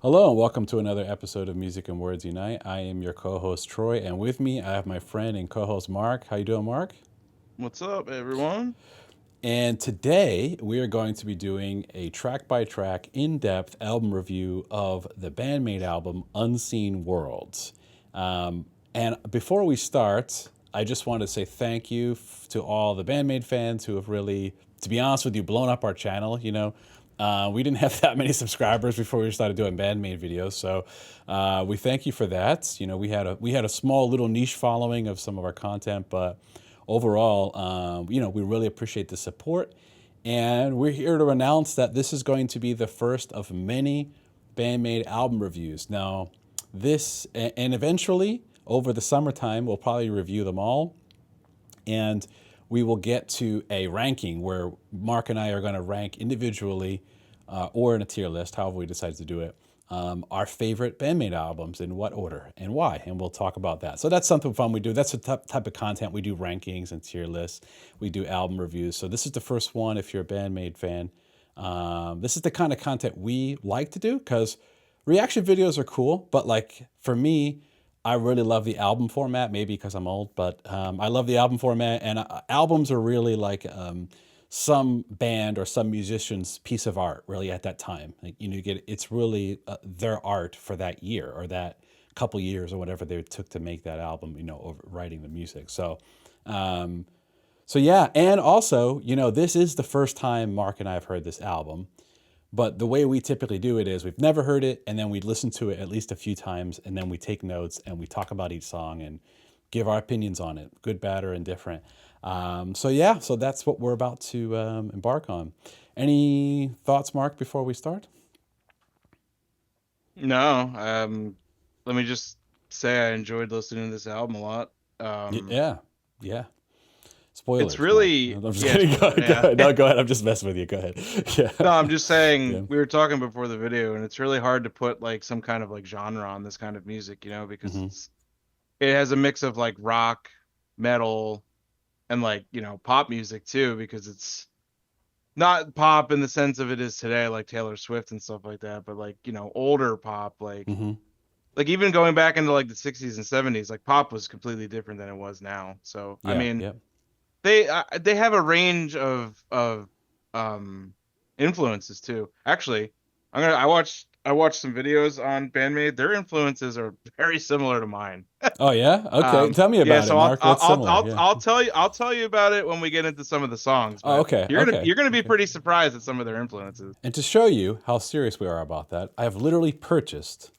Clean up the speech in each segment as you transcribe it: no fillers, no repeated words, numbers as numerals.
Hello and welcome to another episode of Music and Words Unite. I am your co-host Troy, and with me I have my friend and co-host Mark. How you doing, Mark? What's up, everyone? And today we are going to be doing a track-by-track, in-depth album review of the Band Maid album Unseen Worlds. And before we start, I just want to say thank you to all the Band Maid fans who have really, to be honest with you, blown up our channel. We didn't have that many subscribers before we started doing Band Maid videos, so we thank you for that. We had a small little niche following of some of our content, but overall, we really appreciate the support, and we're here to announce that this is going to be the first of many Band Maid album reviews. Now, and eventually over the summertime, we'll probably review them all, and we will get to a ranking where Mark and I are going to rank individually or in a tier list, however we decide to do it, our favorite Band Maid albums in what order and why, and we'll talk about that. So that's something fun we do. That's the type of content we do: rankings and tier lists. We do album reviews. So this is the first one. If you're a Band Maid fan, this is the kind of content we like to do because reaction videos are cool, but like for me, I really love the album format, maybe because I'm old, but I love the album format, and albums are really like some band or some musician's piece of art, really, at that time. Like, it's really their art for that year or that couple years or whatever they took to make that album, over writing the music. So yeah, and also, this is the first time Mark and I have heard this album. But the way we typically do it is we've never heard it, and then we listen to it at least a few times, and then we take notes and we talk about each song and give our opinions on it, good, bad, or indifferent. So that's what we're about to embark on. Any thoughts, Mark, before we start? No, let me just say I enjoyed listening to this album a lot. Yeah. Spoilers. It's really, I'm just yeah, kidding. Go yeah. ahead. No, go ahead. I'm just messing with you. Go ahead. Yeah. No, I'm just saying Yeah. we were talking before the video, and it's really hard to put like some kind of like genre on this kind of music, because Mm-hmm. it has a mix of like rock, metal, and like pop music too, because it's not pop in the sense of it is today, like Taylor Swift and stuff like that, but like older pop, like Mm-hmm. like even going back into like the 60s and 70s, like pop was completely different than it was now. So I Yeah. mean, Yeah. they have a range of influences too. Actually, I watched some videos on Band Maid. Their influences are very similar to mine. Oh yeah. Okay. Tell me Yeah, about it, so Mark. What's similar? Yeah. I'll tell you about it when we get into some of the songs. Oh, But okay. you're gonna be Okay. pretty surprised at some of their influences. And to show you how serious we are about that, I have literally purchased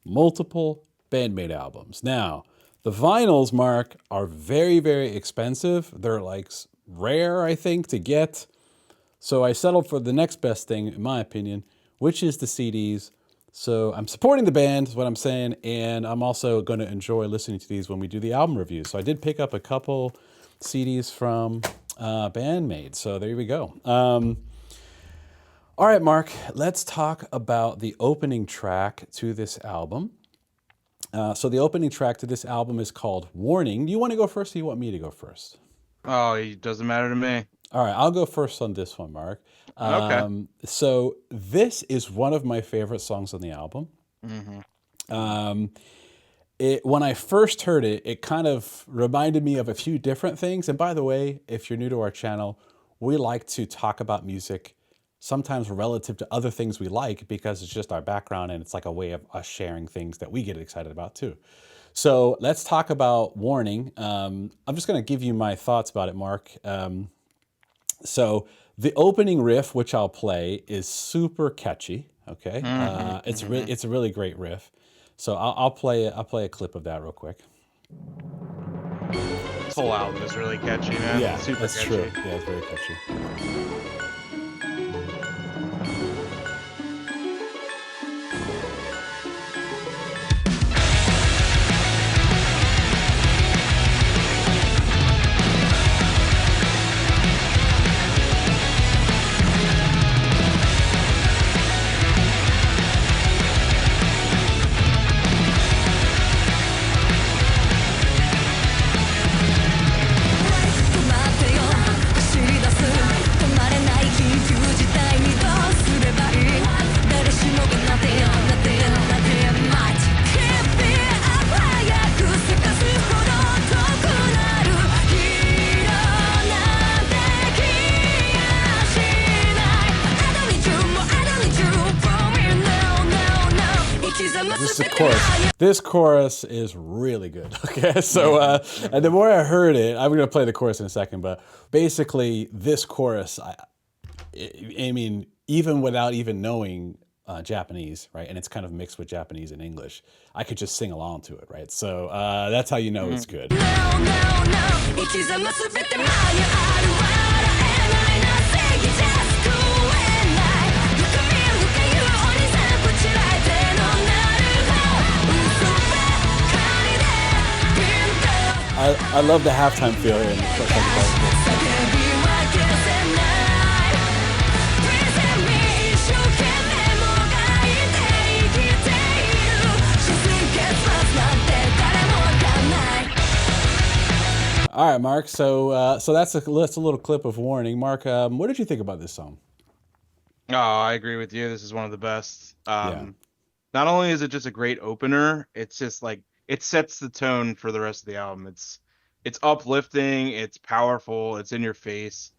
multiple Band Maid albums. Now, the vinyls, Mark, are very, very expensive. They're like rare, I think, to get. So I settled for the next best thing, in my opinion, which is the CDs. So I'm supporting the band, is what I'm saying, and I'm also going to enjoy listening to these when we do the album reviews. So I did pick up a couple CDs from Band Maid. So there we go. All right, Mark, let's talk about the opening track to this album. So the opening track to this album is called Warning. Do you want to go first or do you want me to go first? Oh, it doesn't matter to me. All right, I'll go first on this one, Mark. Okay. So this is one of my favorite songs on the album. Hmm. When I first heard it, it kind of reminded me of a few different things. And by the way, if you're new to our channel, we like to talk about music sometimes relative to other things we like because it's just our background and it's like a way of us sharing things that we get excited about too. So let's talk about Warning. I'm just going to give you my thoughts about it, Mark. So the opening riff, which I'll play, is super catchy. Okay, it's a really great riff. So I'll play a clip of that real quick. This whole album is really catchy, man. Yeah, Super that's catchy. true. Yeah, it's very catchy. This is chorus. This chorus is really good. Okay, so and the more I heard it, I'm gonna play the chorus in a second, but basically this chorus, I mean, even without even knowing Japanese, right, and it's kind of mixed with Japanese and English, I could just sing along to it, right? So that's how you know it's good. I love the halftime feel here. All right, Mark. So that's a little clip of Warning. Mark, what did you think about this song? Oh, I agree with you. This is one of the best. Yeah. Not only is it just a great opener, it's just like it sets the tone for the rest of the album. It's uplifting, it's powerful, it's in your face.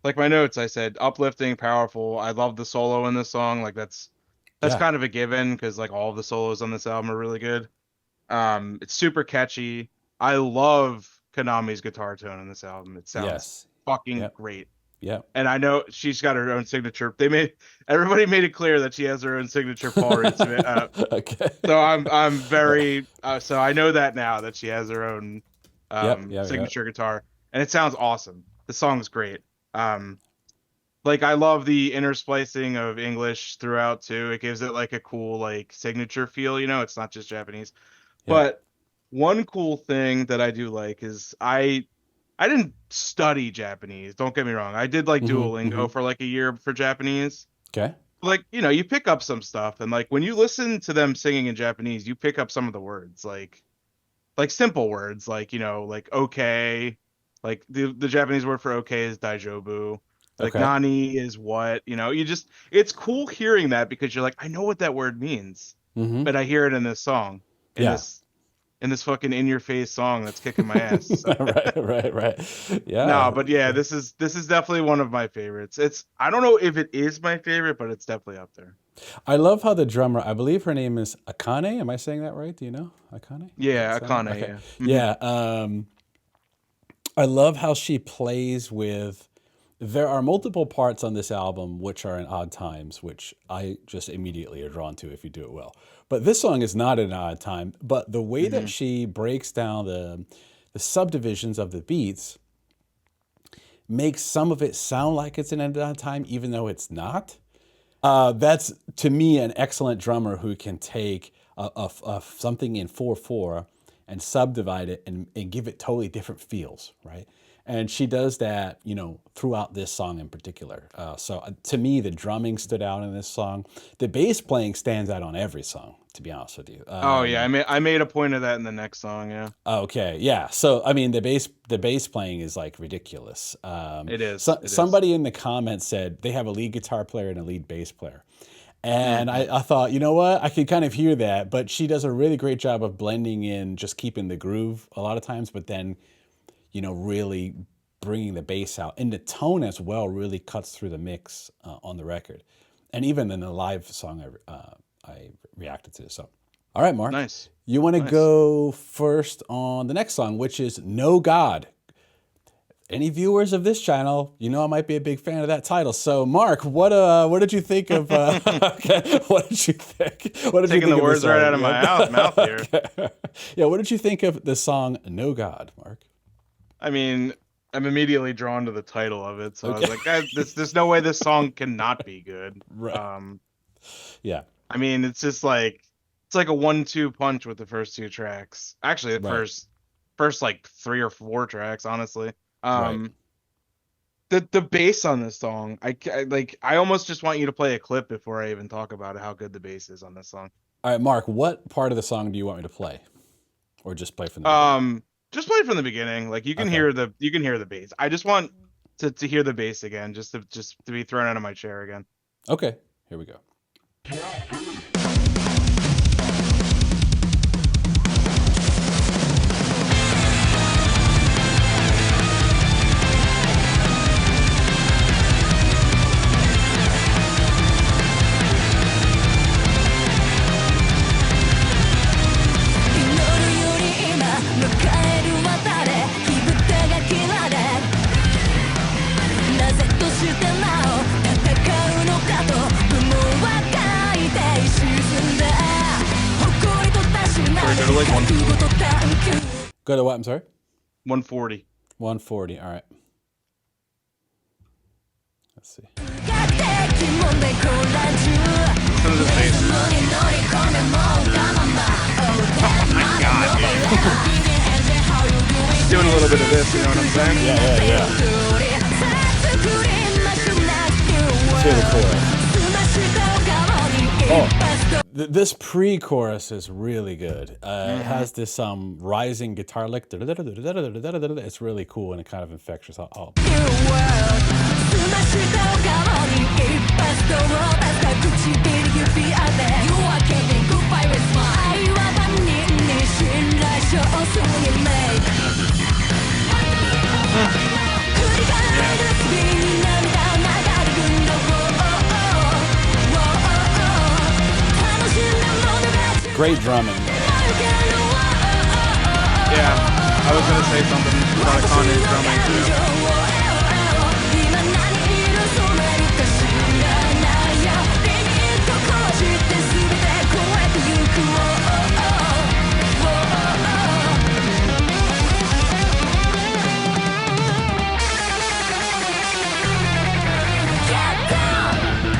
Like my notes, I said uplifting, powerful. I love the solo in this song. Like that's Yeah. kind of a given because like all of the solos on this album are really good. It's super catchy. I love Konami's guitar tone in this album. It sounds fucking great. Yeah. And I know she's got her own signature. Everybody made it clear that she has her own signature Paul Reed Smith. Okay. So I'm very so I know that now that she has her own signature guitar, and it sounds awesome. The song's great. Like I love the intersplicing of English throughout too. It gives it like a cool like signature feel. You know, it's not just Japanese. Yeah. But one cool thing that I do like is I didn't study Japanese. Don't get me wrong. I did like Duolingo for like a year for Japanese. Okay. Like, you know, you pick up some stuff, and like when you listen to them singing in Japanese, you pick up some of the words, like simple words, like, you know, like okay, like the Japanese word for okay is daijobu. Like nani is what, you know, it's cool hearing that because you're like, I know what that word means, but I hear it in this song, in this fucking in your face song that's kicking my ass. So. right. Yeah. No, but yeah, this is definitely one of my favorites. I don't know if it is my favorite, but it's definitely up there. I love how the drummer, I believe her name is Akane. Am I saying that right? Do you know Akane? Yeah, Akane. Okay. Yeah. Yeah. I love how she plays with. There are multiple parts on this album which are in odd times, which I just immediately are drawn to if you do it well. But this song is not an odd time, but the way that she breaks down the subdivisions of the beats makes some of it sound like it's an odd time, even though it's not. That's, to me, an excellent drummer who can take something in 4/4 and subdivide it and give it totally different feels, right? And she does that, you know, throughout this song in particular. So to me, the drumming stood out in this song. The bass playing stands out on every song, to be honest with you. Oh yeah, I made a point of that in the next song. Yeah. Okay, yeah. So I mean, the bass playing is like ridiculous. It is. Somebody in the comments said they have a lead guitar player and a lead bass player. And I thought, you know what? I could kind of hear that, but she does a really great job of blending in, just keeping the groove a lot of times, but then, you know, really bringing the bass out. And the tone as well really cuts through the mix on the record. And even in the live song, I reacted to. So, all right, Mark. Nice. You want to go first on the next song, which is No God. Any viewers of this channel, you know I might be a big fan of that title. So, Mark, what did you think of? What did you think? What did Taking you think the words right out of my mouth here. Okay. Yeah, what did you think of the song "No God," Mark? I mean, I'm immediately drawn to the title of it, so I was like, "There's no way this song cannot be good." Right. Yeah. I mean, it's just like it's like a 1-2 punch with the first two tracks. Actually, the first like 3 or 4 tracks, honestly. The bass on this song, I almost just want you to play a clip before I even talk about it, how good the bass is on this song. All right, Mark, what part of the song do you want me to play, or just play from the beginning? Just play from the beginning. Like you can hear the bass. I just want to hear the bass again, just to be thrown out of my chair again. Okay, here we go. Go to like 140. Go to what? I'm sorry. 140. 140. All right. Let's see. Listen to the bass. Oh my god, dude. Doing a little bit of this, you know what I'm saying? Yeah. Let's hear the chorus. Oh, this pre-chorus is really good. It has this rising guitar lick. It's really cool and kind of infectious. Great drumming. Yeah, I was gonna say something about Kanye's drumming too.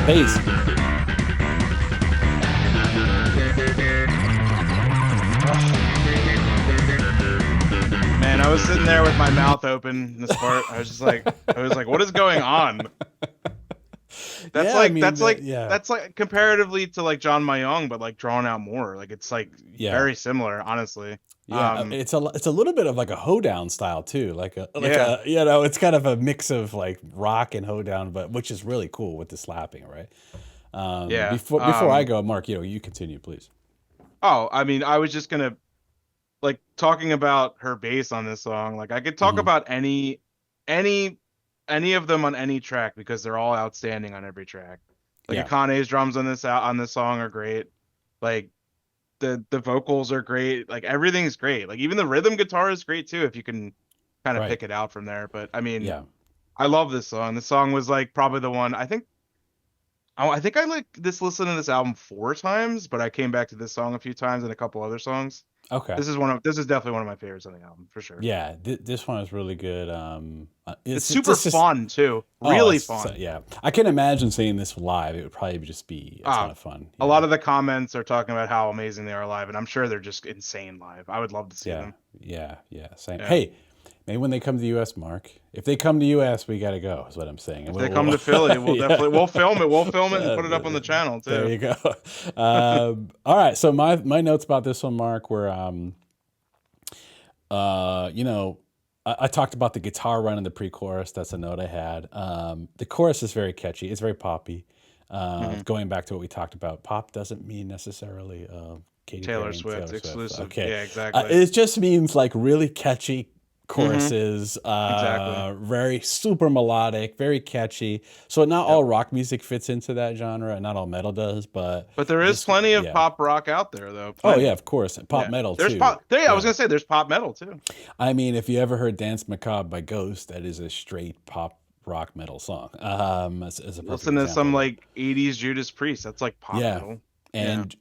Bass. Man, I was sitting there with my mouth open in this part. I was like, what is going on? That's like comparatively to like John Mayong, but like drawn out more. Like it's like very similar, honestly. Yeah, it's a little bit of like a hoedown style too, it's kind of a mix of like rock and hoedown, but which is really cool with the slapping, right? Before I go, Mark, you continue, please. Oh, I mean, I was just gonna like talking about her bass on this song. Like I could talk about any of them on any track because they're all outstanding on every track. Like Akane's drums on this song are great. Like the vocals are great. Like everything's great. Like even the rhythm guitar is great too if you can kind of pick it out from there. But I mean, I love this song. This song was like probably the one I think I like listened to this album 4 times, but I came back to this song a few times and a couple other songs. Okay. This is definitely one of my favorites on the album for sure. Yeah, this one is really good. It's super fun too. Really fun. I can imagine seeing this live. It would probably just be a ton of fun. A lot of the comments are talking about how amazing they are live, and I'm sure they're just insane live. I would love to see them. Yeah, same. Yeah. Hey, maybe when they come to the U.S., Mark. If they come to the U.S., we gotta go. Is what I'm saying. If they come to Philly, we'll film it. We'll film it and put it up on the channel too. There you go. All right. So my notes about this one, Mark, were I talked about the guitar run in the pre-chorus. That's a note I had. The chorus is very catchy. It's very poppy. Going back to what we talked about, pop doesn't mean necessarily Taylor Swift exclusive. Okay. Yeah, exactly. It just means like really catchy choruses, very super melodic, very catchy. So not all rock music fits into that genre, and not all metal does, but there is plenty of pop rock out there, though. Plenty. Oh yeah, of course, pop metal there's too. I was gonna say there's pop metal too. I mean, if you ever heard "Dance Macabre" by Ghost, that is a straight pop rock metal song. As a listen to some like '80s Judas Priest. That's like pop metal. And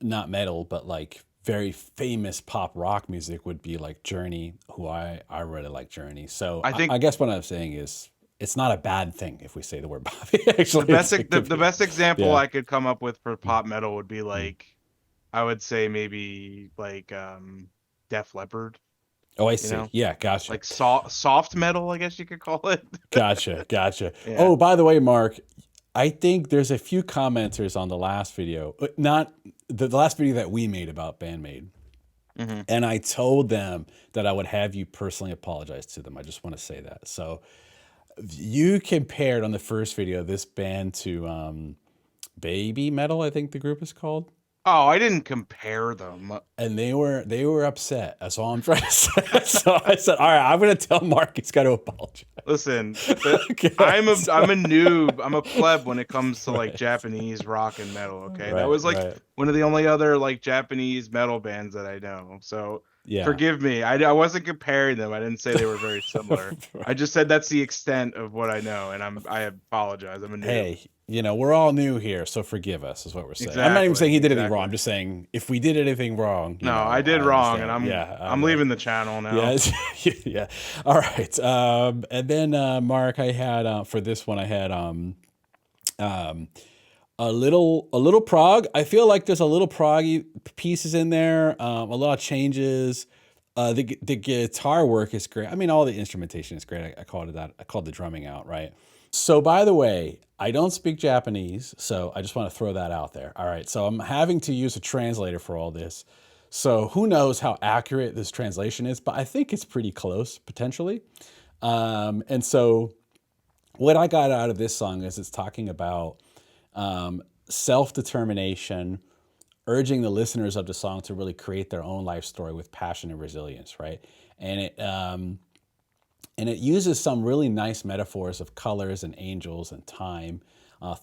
not metal, but like very famous pop rock music would be like Journey, who I really like Journey. So I guess what I'm saying is it's not a bad thing if we say the word pop. Actually, the best example I could come up with for pop metal would be like, I would say maybe like Def Leppard. Oh, I see. Yeah, gotcha. Like soft metal, I guess you could call it. Gotcha. Yeah. Oh, by the way, Mark, I think there's a few commenters on the last video, not the last video that we made about Band Maid. And I told them that I would have you personally apologize to them. I just want to say that. So you compared on the first video this band to Baby Metal, I think the group is called. Oh, I didn't compare them. And they were upset. That's all I'm trying to say. So I said, all right, I'm going to tell Mark he's got to apologize. Listen, I'm a noob. I'm a pleb when it comes to like Japanese rock and metal. Okay, that was like one of the only other like Japanese metal bands that I know. So Yeah. Forgive me. I wasn't comparing them. I didn't say they were very similar. I just said that's the extent of what I know, and I apologize. I'm a noob. Hey, we're all new here, so forgive us, is what we're saying. I'm not even Exactly. saying he did anything wrong. Exactly. I'm just saying if we did anything wrong, No, I did I wrong, and understand. Yeah, I'm leaving the channel now. yeah, yeah. All right. And then Mark, I had for this one, I had um, a little prog. I feel like there's a little proggy pieces in there. A lot of changes. The guitar work is great. I mean, all the instrumentation is great. I called it that. I called the drumming out, right? So, by the way, I don't speak Japanese, so I just want to throw that out there. All right, so I'm having to use a translator for all this. So, who knows how accurate this translation is, but I think it's pretty close, potentially. And so, what I got out of this song is it's talking about self determination, urging the listeners of the song to really create their own life story with passion and resilience, right? And it uses some really nice metaphors of colors and angels and time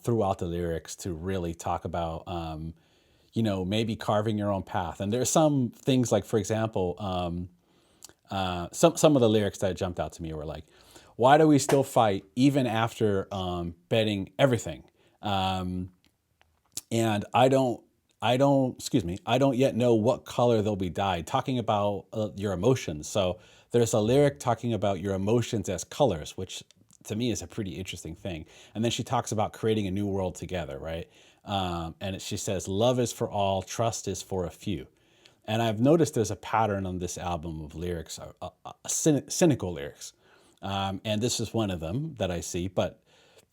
throughout the lyrics to really talk about, maybe carving your own path. And there's some things like, for example, some of the lyrics that jumped out to me were like, "Why do we still fight even after betting everything?" And I don't yet know what color they'll be dyed, talking about your emotions. So there's a lyric talking about your emotions as colors, which to me is a pretty interesting thing. And then she talks about creating a new world together, right? She says, "Love is for all, trust is for a few." And I've noticed there's a pattern on this album of lyrics, cynical lyrics. And this is one of them that I see. But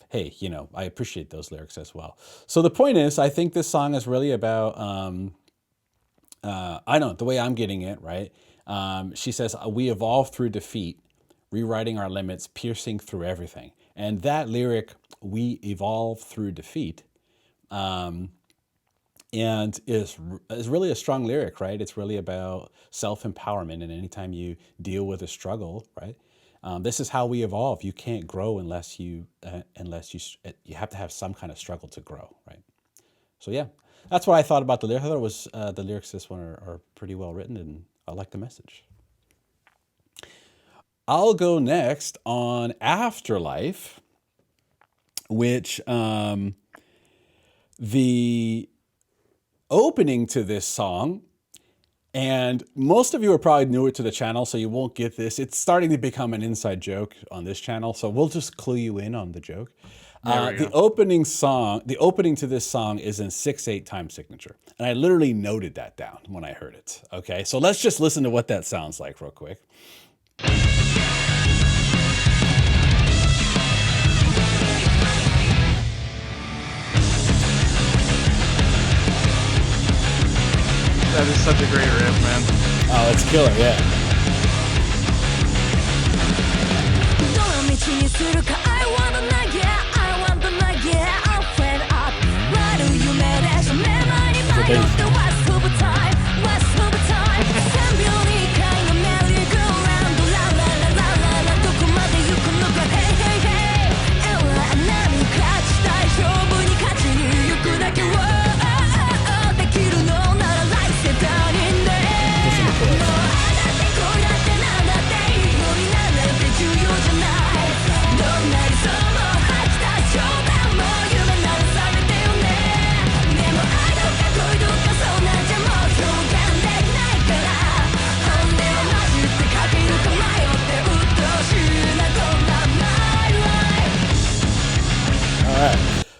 hey, I appreciate those lyrics as well. So the point is, I think this song is really about, I don't know, the way I'm getting it, right? She says, "We evolve through defeat, rewriting our limits, piercing through everything." And that lyric, "we evolve through defeat," and is really a strong lyric, right? It's really about self-empowerment. And anytime you deal with a struggle, right? This is how we evolve. You can't grow unless you have to have some kind of struggle to grow, right? So yeah, that's what I thought about the lyrics. I thought it was the lyrics to this one are pretty well written, and I like the message. I'll go next on Afterlife, which the opening to this song, and most of you are probably newer to the channel, so you won't get this. It's starting to become an inside joke on this channel, so we'll just clue you in on the joke. The opening to this song is in 6/8 time signature, and I literally noted that down when I heard it. Okay, so let's just listen to what that sounds like real quick. That is such a great riff, man. Oh, it's killer, yeah.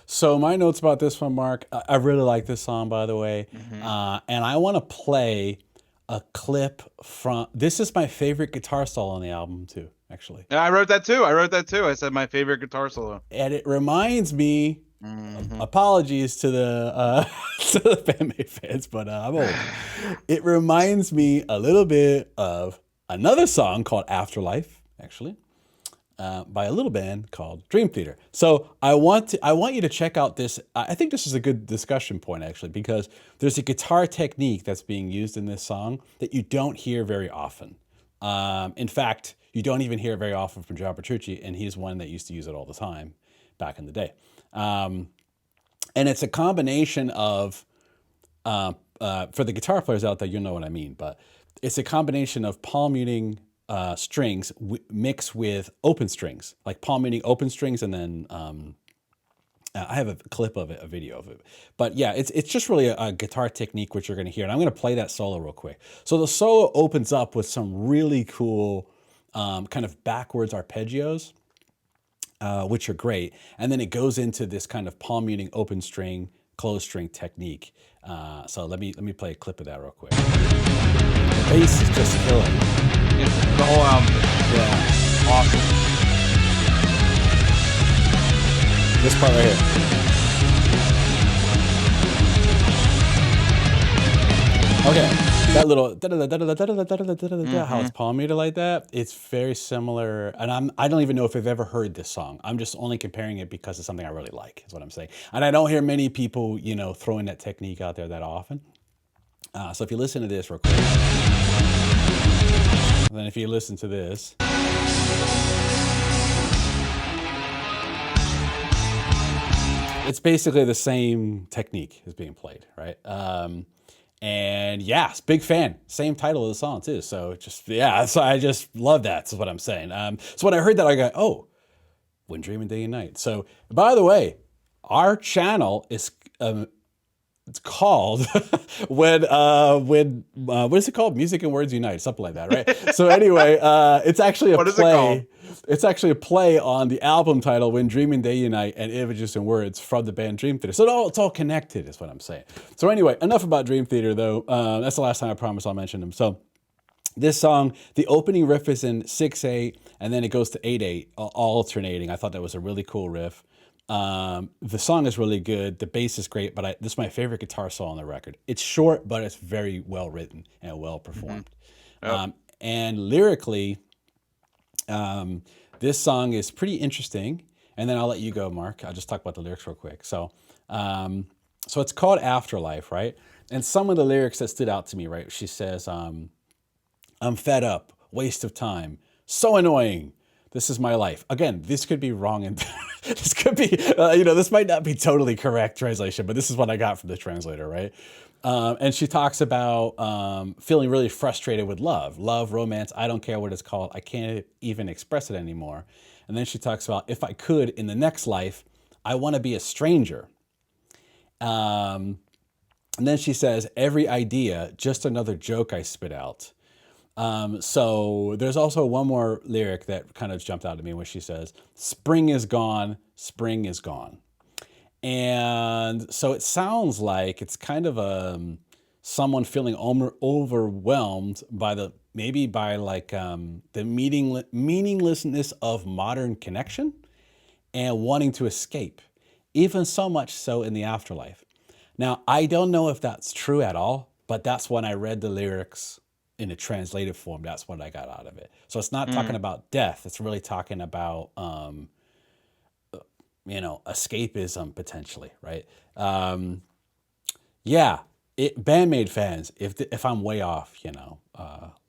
So my notes about this one, Mark, I really like this song, by the way. And I want to play a clip from, this is my favorite guitar solo on the album too, actually. Yeah, I wrote that too. I said my favorite guitar solo. And it reminds me, apologies to the to the Band Maid fans, but I'm old. It reminds me a little bit of another song called Afterlife, actually. By a little band called Dream Theater. So I want you to check out this. I think this is a good discussion point, actually, because there's a guitar technique that's being used in this song that you don't hear very often. In fact, you don't even hear it very often from John Petrucci, and he's one that used to use it all the time back in the day. And it's a combination of, for the guitar players out there, you know what I mean, but it's a combination of palm muting strings mixed with open strings, like palm muting open strings, and then I have a clip of it, a video of it. But yeah, it's just really a guitar technique which you're going to hear, and I'm going to play that solo real quick. So the solo opens up with some really cool kind of backwards arpeggios, which are great, and then it goes into this kind of palm muting open string, closed string technique. So let me play a clip of that real quick. The bass is just killing. The whole album. Yeah. Awesome. This part right here. Okay, that little how it's palm muted like that, it's very similar. And I don't even know if I've ever heard this song. I'm just only comparing it because it's something I really like, is what I'm saying. And I don't hear many people, throwing that technique out there that often. So if you listen to this real quick, and then if you listen to this. It's basically the same technique is being played, right? And yeah, big fan. Same title of the song too. So so I just love that. That's what I'm saying. So when I heard that, I go, oh, When Dreaming Day and Night. So by the way, our channel is it's called when what is it called? Music and Words Unite, something like that, right? So anyway, it's actually a What is it play. called? It's actually a play on the album title "When Dreaming Day Unite" and "Images and Words" from the band Dream Theater. So it's all connected, is what I'm saying. So anyway, enough about Dream Theater, though. That's the last time I promise I'll mention them. So this song, the opening riff is in 6/8, and then it goes to 8/8, alternating. I thought that was a really cool riff. The song is really good. The bass is great, but this is my favorite guitar solo on the record. It's short, but it's very well written and well performed. Yep. And lyrically, this song is pretty interesting. And then I'll let you go, Mark. I'll just talk about the lyrics real quick. So it's called Afterlife, right? And some of the lyrics that stood out to me, right? She says, I'm fed up, waste of time, so annoying. This is my life. Again, this could be wrong, and this could be, this might not be totally correct translation, but this is what I got from the translator, right? And she talks about feeling really frustrated with love, romance. I don't care what it's called. I can't even express it anymore. And then she talks about, if I could, in the next life, I want to be a stranger. And then she says, every idea, just another joke I spit out. So there's also one more lyric that kind of jumped out at me when she says, spring is gone, spring is gone. And so it sounds like it's kind of someone feeling overwhelmed by the meaninglessness of modern connection and wanting to escape, even so much so in the afterlife. Now, I don't know if that's true at all, but that's when I read the lyrics in a translated form. That's what I got out of it. So it's not talking about death. It's really talking about, escapism potentially, right? Band Maid fans, if I'm way off,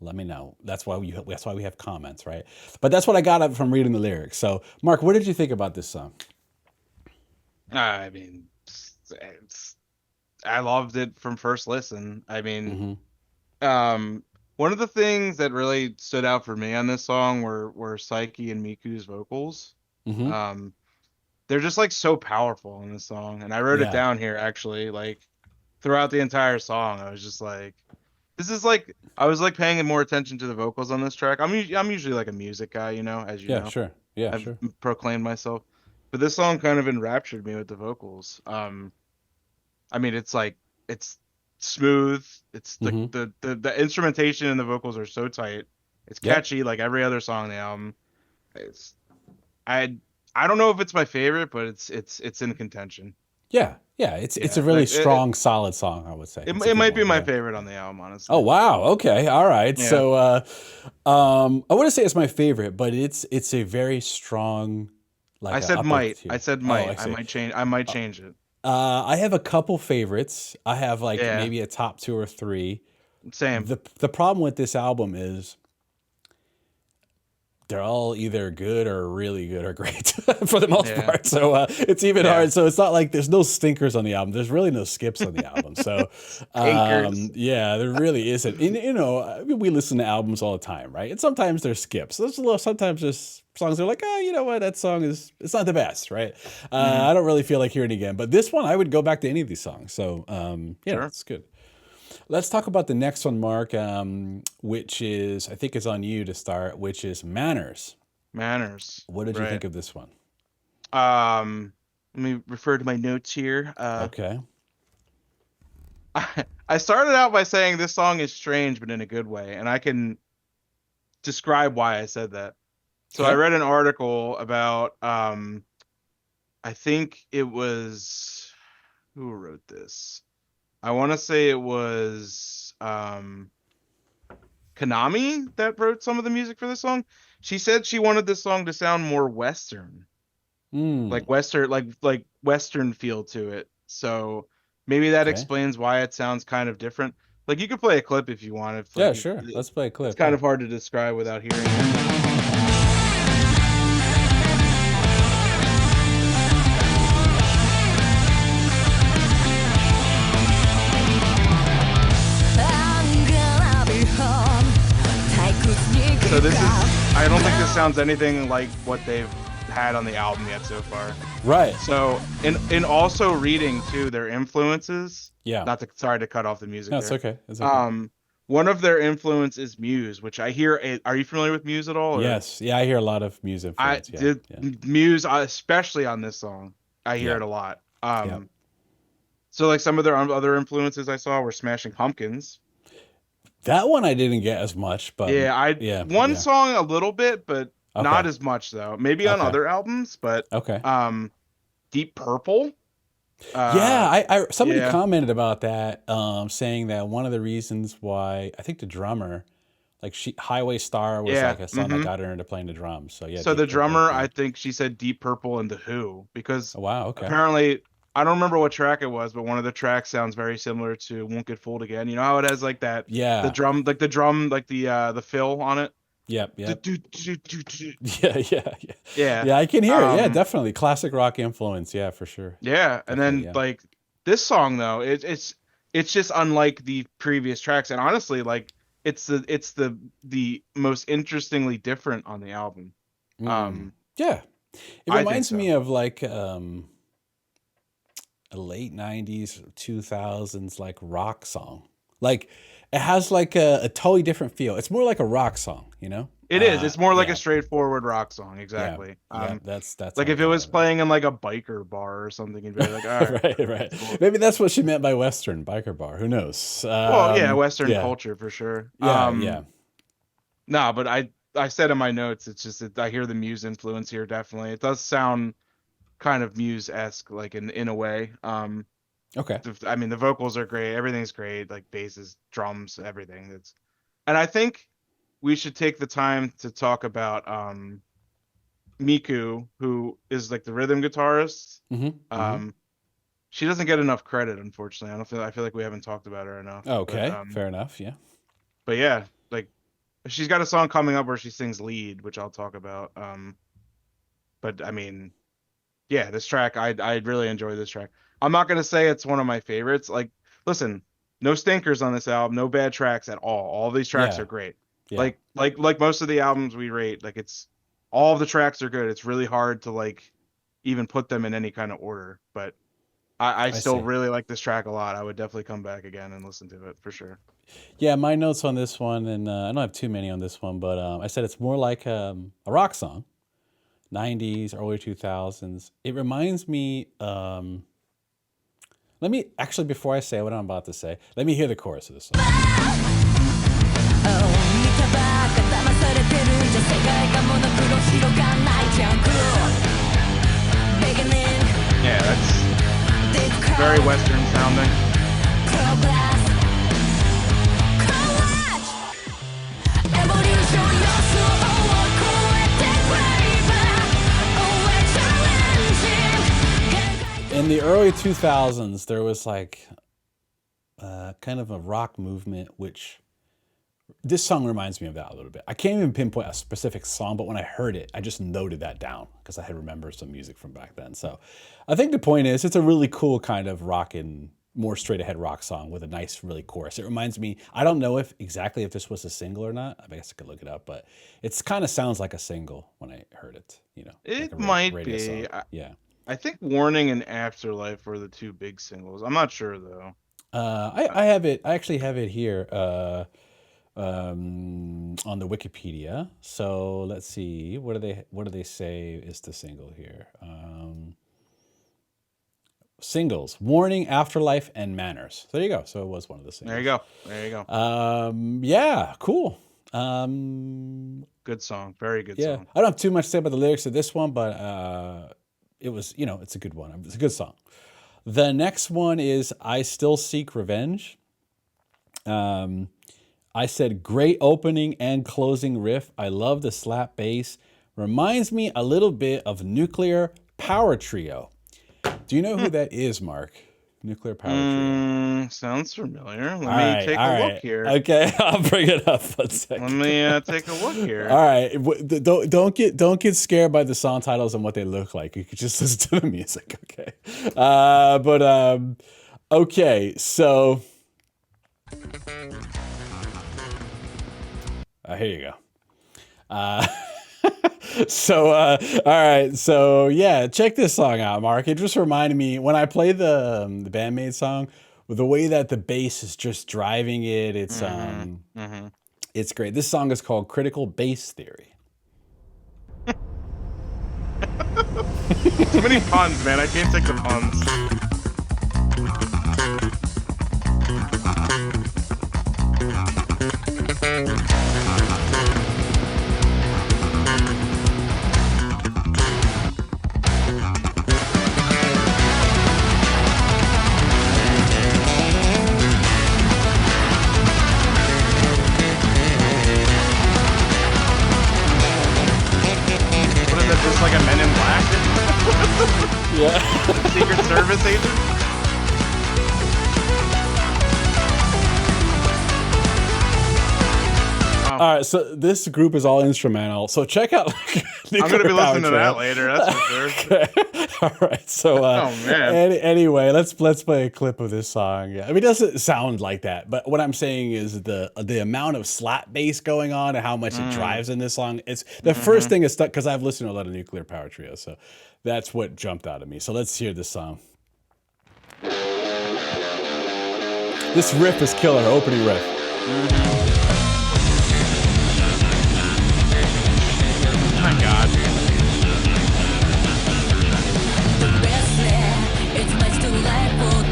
let me know. That's why we have comments, right? But that's what I got from reading the lyrics. So, Mark, what did you think about this song? I mean, I loved it from first listen. I mean, one of the things that really stood out for me on this song were Psyche and Miku's vocals. They're just like so powerful in this song, and I wrote it down here actually. Like throughout the entire song, I was just like, this is like, I was like paying more attention to the vocals on this track. I'm usually like a music guy, as you know. Yeah, sure. Yeah, I've sure. proclaimed myself, but this song kind of enraptured me with the vocals. I mean, it's like, it's smooth. It's the instrumentation and the vocals are so tight. It's catchy, like every other song on the album. I don't know if it's my favorite, but it's in contention. Yeah, it's a really strong, solid song, I would say. It might be my favorite on the album, honestly. Oh wow, okay, all right. Yeah. So I wouldn't say it's my favorite, but it's a very strong. Like I said might. I said might. I might change it. I have a couple favorites. I have maybe a top 2 or 3. Same. The problem with this album is they're all either good or really good or great for the most Yeah. part. So it's even Yeah. hard. So it's not like there's no stinkers on the album. There's really no skips on the album. So Stinkers. yeah, there really isn't. And, I mean, we listen to albums all the time, right? And sometimes there's skips. Sometimes there's songs that are like, oh, you know what? That song it's not the best, right? Mhm. I don't really feel like hearing it again. But this one, I would go back to any of these songs. So yeah, Sure. it's good. Let's talk about the next one, Mark, which is, I think it's on you to start, which is Manners. Manners. What did you Right. think of this one? Let me refer to my notes here. Okay. I started out by saying this song is strange, but in a good way, and I can describe why I said that. So I Okay. read an article about, I think it was, who wrote this? I want to say it was Konami that wrote some of the music for this song. She said she wanted this song to sound more Western, Mm, like Western feel to it. So maybe that okay. explains why it sounds kind of different. Like you could play a clip if you want. If Yeah, like sure. Let's play a it's clip. kind Yeah. of hard to describe without hearing it. So this is, I don't think this sounds anything like what they've had on the album yet so far. Right. So in also reading too their influences, Yeah. not to, sorry to cut off the music No, it's there. okay. It's okay. One of their influence is Muse, which I hear. Are you familiar with Muse at all? Or? Yes. Yeah, I hear a lot of music I influence. Yeah. did Yeah. Muse, especially on this song. I hear Yeah. it a lot. Yeah. So like some of their other influences I saw were Smashing Pumpkins. That one I didn't get as much, but Yeah, yeah. one Yeah. song a little bit, but Okay. not as much though. Maybe on Okay. other albums, but Okay. Deep Purple. Yeah, somebody Yeah, commented about that, saying that one of the reasons why I think the drummer, like Highway Star was yeah. like a song that got her into playing the drums. So yeah, So Deep the Purple. drummer, Yeah. I think she said Deep Purple and The Who because Oh, wow. Okay. apparently I don't remember what track it was, but one of the tracks sounds very similar to Won't Get Fooled Again. You know how it has like that Yeah. the drum, like the fill on it. Yep. Do, Yep. do, do, do, do. Yeah. Yeah. Yeah. Yeah. Yeah. I can hear it. Yeah, Um, definitely classic rock influence. Yeah, for sure. yeah. And Definitely. then Yeah. like this song though, it's just unlike the previous tracks, and honestly, like it's the most interestingly different on the album. Mm. Yeah. It I think reminds me so. of like a late 90s, 2000s like rock song. Like it has like a totally different feel. It's more like a rock song, you know? It is. It's more like a Yeah. straightforward rock song, Yeah. exactly. Yeah. That's Like how I if it think was of it. playing in like a biker bar or something, you'd be like, all right, Right, right. cool. Maybe that's what she meant by Western biker bar. Who knows? Well, yeah, Western Yeah, culture for sure. yeah, yeah. No, but I said in my notes, it's just that I hear the Muse influence here. Definitely, it does sound kind of Muse-esque, like in a way. Okay. I mean, the vocals are great, everything's great, like basses, drums, everything. And I think we should take the time to talk about Miku, who is like the rhythm guitarist. Mm-hmm. Mm-hmm. She doesn't get enough credit, unfortunately. I feel like we haven't taled about her enough. Okay. Fair enough. Yeah. But yeah, like she's got a song coming up where she sings lead, which I'll talk about. But I mean, yeah, this track, I really enjoy this track. I'm not gonna say it's one of my favorites. Like, listen, no stinkers on this album, no bad tracks at all. All these tracks Yeah. are great. Yeah. Like most of the albums we rate, like it's all of the tracks are good. It's really hard to like even put them in any kind of order. But I still see. really like this track a lot. I would definitely come back again and listen to it for sure. Yeah. My notes on this one, and I don't have too many on this one, but I said it's more like a rock song, 90s, early 2000s. It reminds me. Let me actually, before I say what I'm about to say, let me hear the chorus of this song. Yeah, that's very Western sounding. In the early 2000s, there was like kind of a rock movement which This song reminds me of that a little bit. I can't even pinpoint a specific song, but when I heard it, I just noted that down because I had remembered some music from back then. So I think the point is it's a really cool kind of rockin', more straight ahead rock song with a nice, really chorus. It reminds me, I don't know if exactly if this was a single or not. I guess I could look it up, but it's kind of sounds like a single when I heard it, like It a might radio be. song. Yeah. I think Warning and Afterlife were the two big singles. I'm not sure though. I have it. I actually have it here on the Wikipedia. So let's see. What do they say is the single here? Singles: Warning, Afterlife, and Manners. So there you go. So it was one of the There you singles. go. There you go. Yeah, cool. Good song. Very good Yeah, song. I don't have too much to say about the lyrics of this one, but it was, it's a good one. It's a good song. The next one is "I Still Seek Revenge." I said great opening and closing riff. I love the slap bass. Reminds me a little bit of Nuclear Power Trio. Do you know who that is, Mark? Nuclear Power Trio. Sounds familiar. Let All me right, take all a right. look here. Okay, I'll bring it up one Let second. me take a look here. All right, don't get scared by the song titles and what they look like. You could just listen to the music, okay? Okay, so here you go. All right, so yeah, check this song out, Mark. It just reminded me when I play the Band Maid song, with the way that the bass is just driving it. It's great. This song is called "Critical Bass Theory." Too many puns, man. I can't take the puns. What is that? Just like a Men in Black? Yeah. Secret Service agent? All right, so this group is all instrumental. So check out. I'm gonna be listening to that Trio. later. That's for sure. Okay. All right. So Oh man. anyway, let's play a clip of this song. Yeah. I mean, it doesn't sound like that, but what I'm saying is the amount of slap bass going on and how much it drives in this song. It's the first thing is stuck because I've listened to a lot of Nuclear Power Trio, so that's what jumped out at me. So let's hear this song. This riff is killer. Opening riff. Oh my god.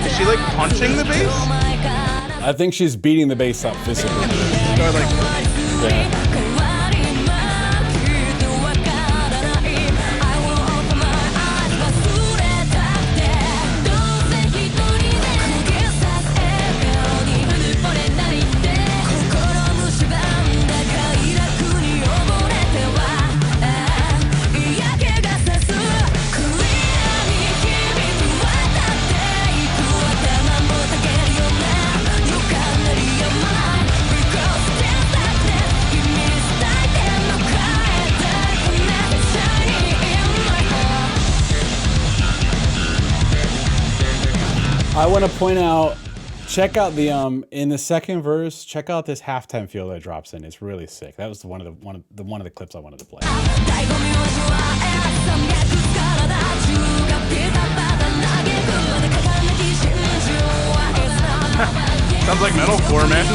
Is she like punching the bass? I think she's beating the bass up physically. Or like Yeah. I want to point out, check out the in the second verse, check out this halftime feel that drops in. It's really sick. That was one of the clips I wanted to play. sounds like metalcore, man.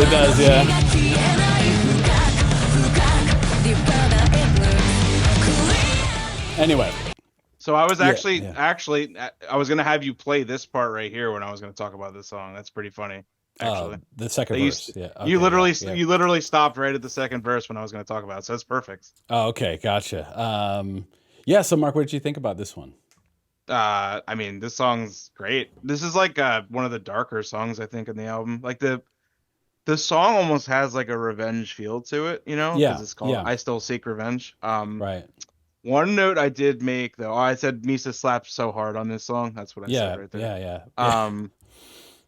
It does, yeah. Anyway, So I was Yeah, actually yeah. I was gonna have you play this part right here when I was gonna talk about this song. That's pretty funny, actually. the second That you, verse, yeah. Okay, you literally yeah. you literally stopped right at the second verse when I was gonna talk about it, so that's perfect. Oh, okay, gotcha. Yeah. So, Mark, what did you think about this one? I mean, this song's great. This is like one of the darker songs I think in the album. Like the song almost has like a revenge feel to it, you know? Yeah, Because it's called yeah. "I Still Seek Revenge." Right. One note I did make though, I said Misa slaps so hard on this song. That's what I Yeah, said right there. yeah, yeah.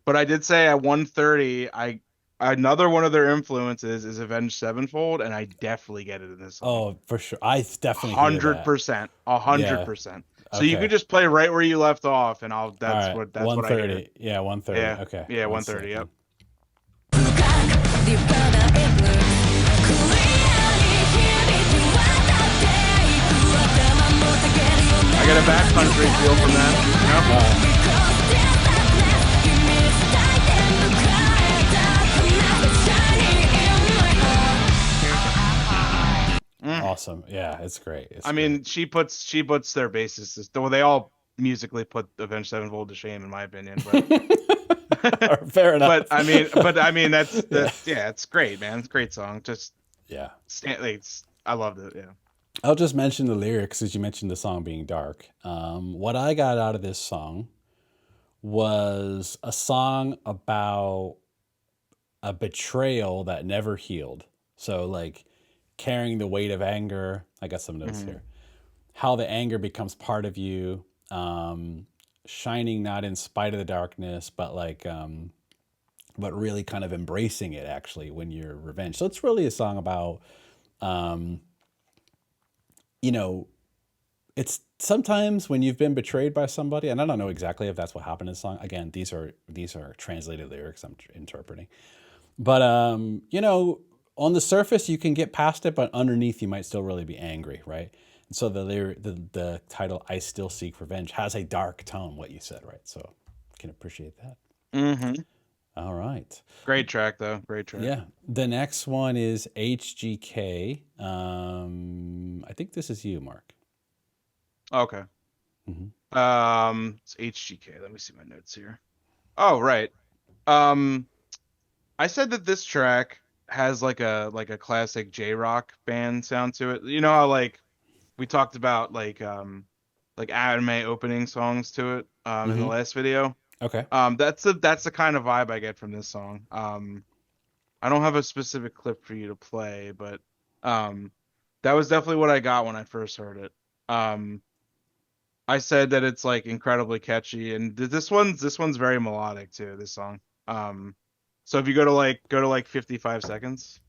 But I did say at 1:30, another one of their influences is Avenged Sevenfold, and I definitely get it in this song. Oh, for sure. I definitely hear Hundred that. percent, a hundred Yeah. percent. So you could Okay. just play right where you left off, and I'll. All right. That's what I hear. 130. Yeah, 130. Yeah, Okay. yeah, One 130. Yep. second. I get a backcountry feel from that. Mm. Awesome. Yeah, it's great. It's I mean, she puts their bases. Though they all musically put Avenged Sevenfold to shame, in my opinion. But fair enough. but I mean, that's Yeah. yeah, it's great, man. It's a great song. Just Yeah. I loved it. Yeah. I'll just mention the lyrics as you mentioned the song being dark. What I got out of this song was a song about a betrayal that never healed. So, like, carrying the weight of anger. I got some notes here. How the anger becomes part of you, shining not in spite of the darkness, but like, but really kind of embracing it actually when you're revenge. So it's really a song about, you know, it's sometimes when you've been betrayed by somebody, and I don't know exactly if that's what happened in the song. Again, these are translated lyrics I'm interpreting, but you know, on the surface you can get past it, but underneath you might still really be angry, right? And so the title "I Still Seek Revenge" has a dark tone. What you said, right? So can appreciate that. Mm-hmm. All right. Great track though. Great track. Yeah. The next one is HGK. I think this is you, Mark. Okay. It's HGK. Let me see my notes here. Oh, right. I said that this track has like a classic J-rock band sound to it. You know how like we talked about like anime opening songs to it in the last video. Okay. That's the kind of vibe I get from this song. I don't have a specific clip for you to play, but that was definitely what I got when I first heard it. I said that it's like incredibly catchy, and this one's very melodic too. This song. So if you go to like 55 seconds.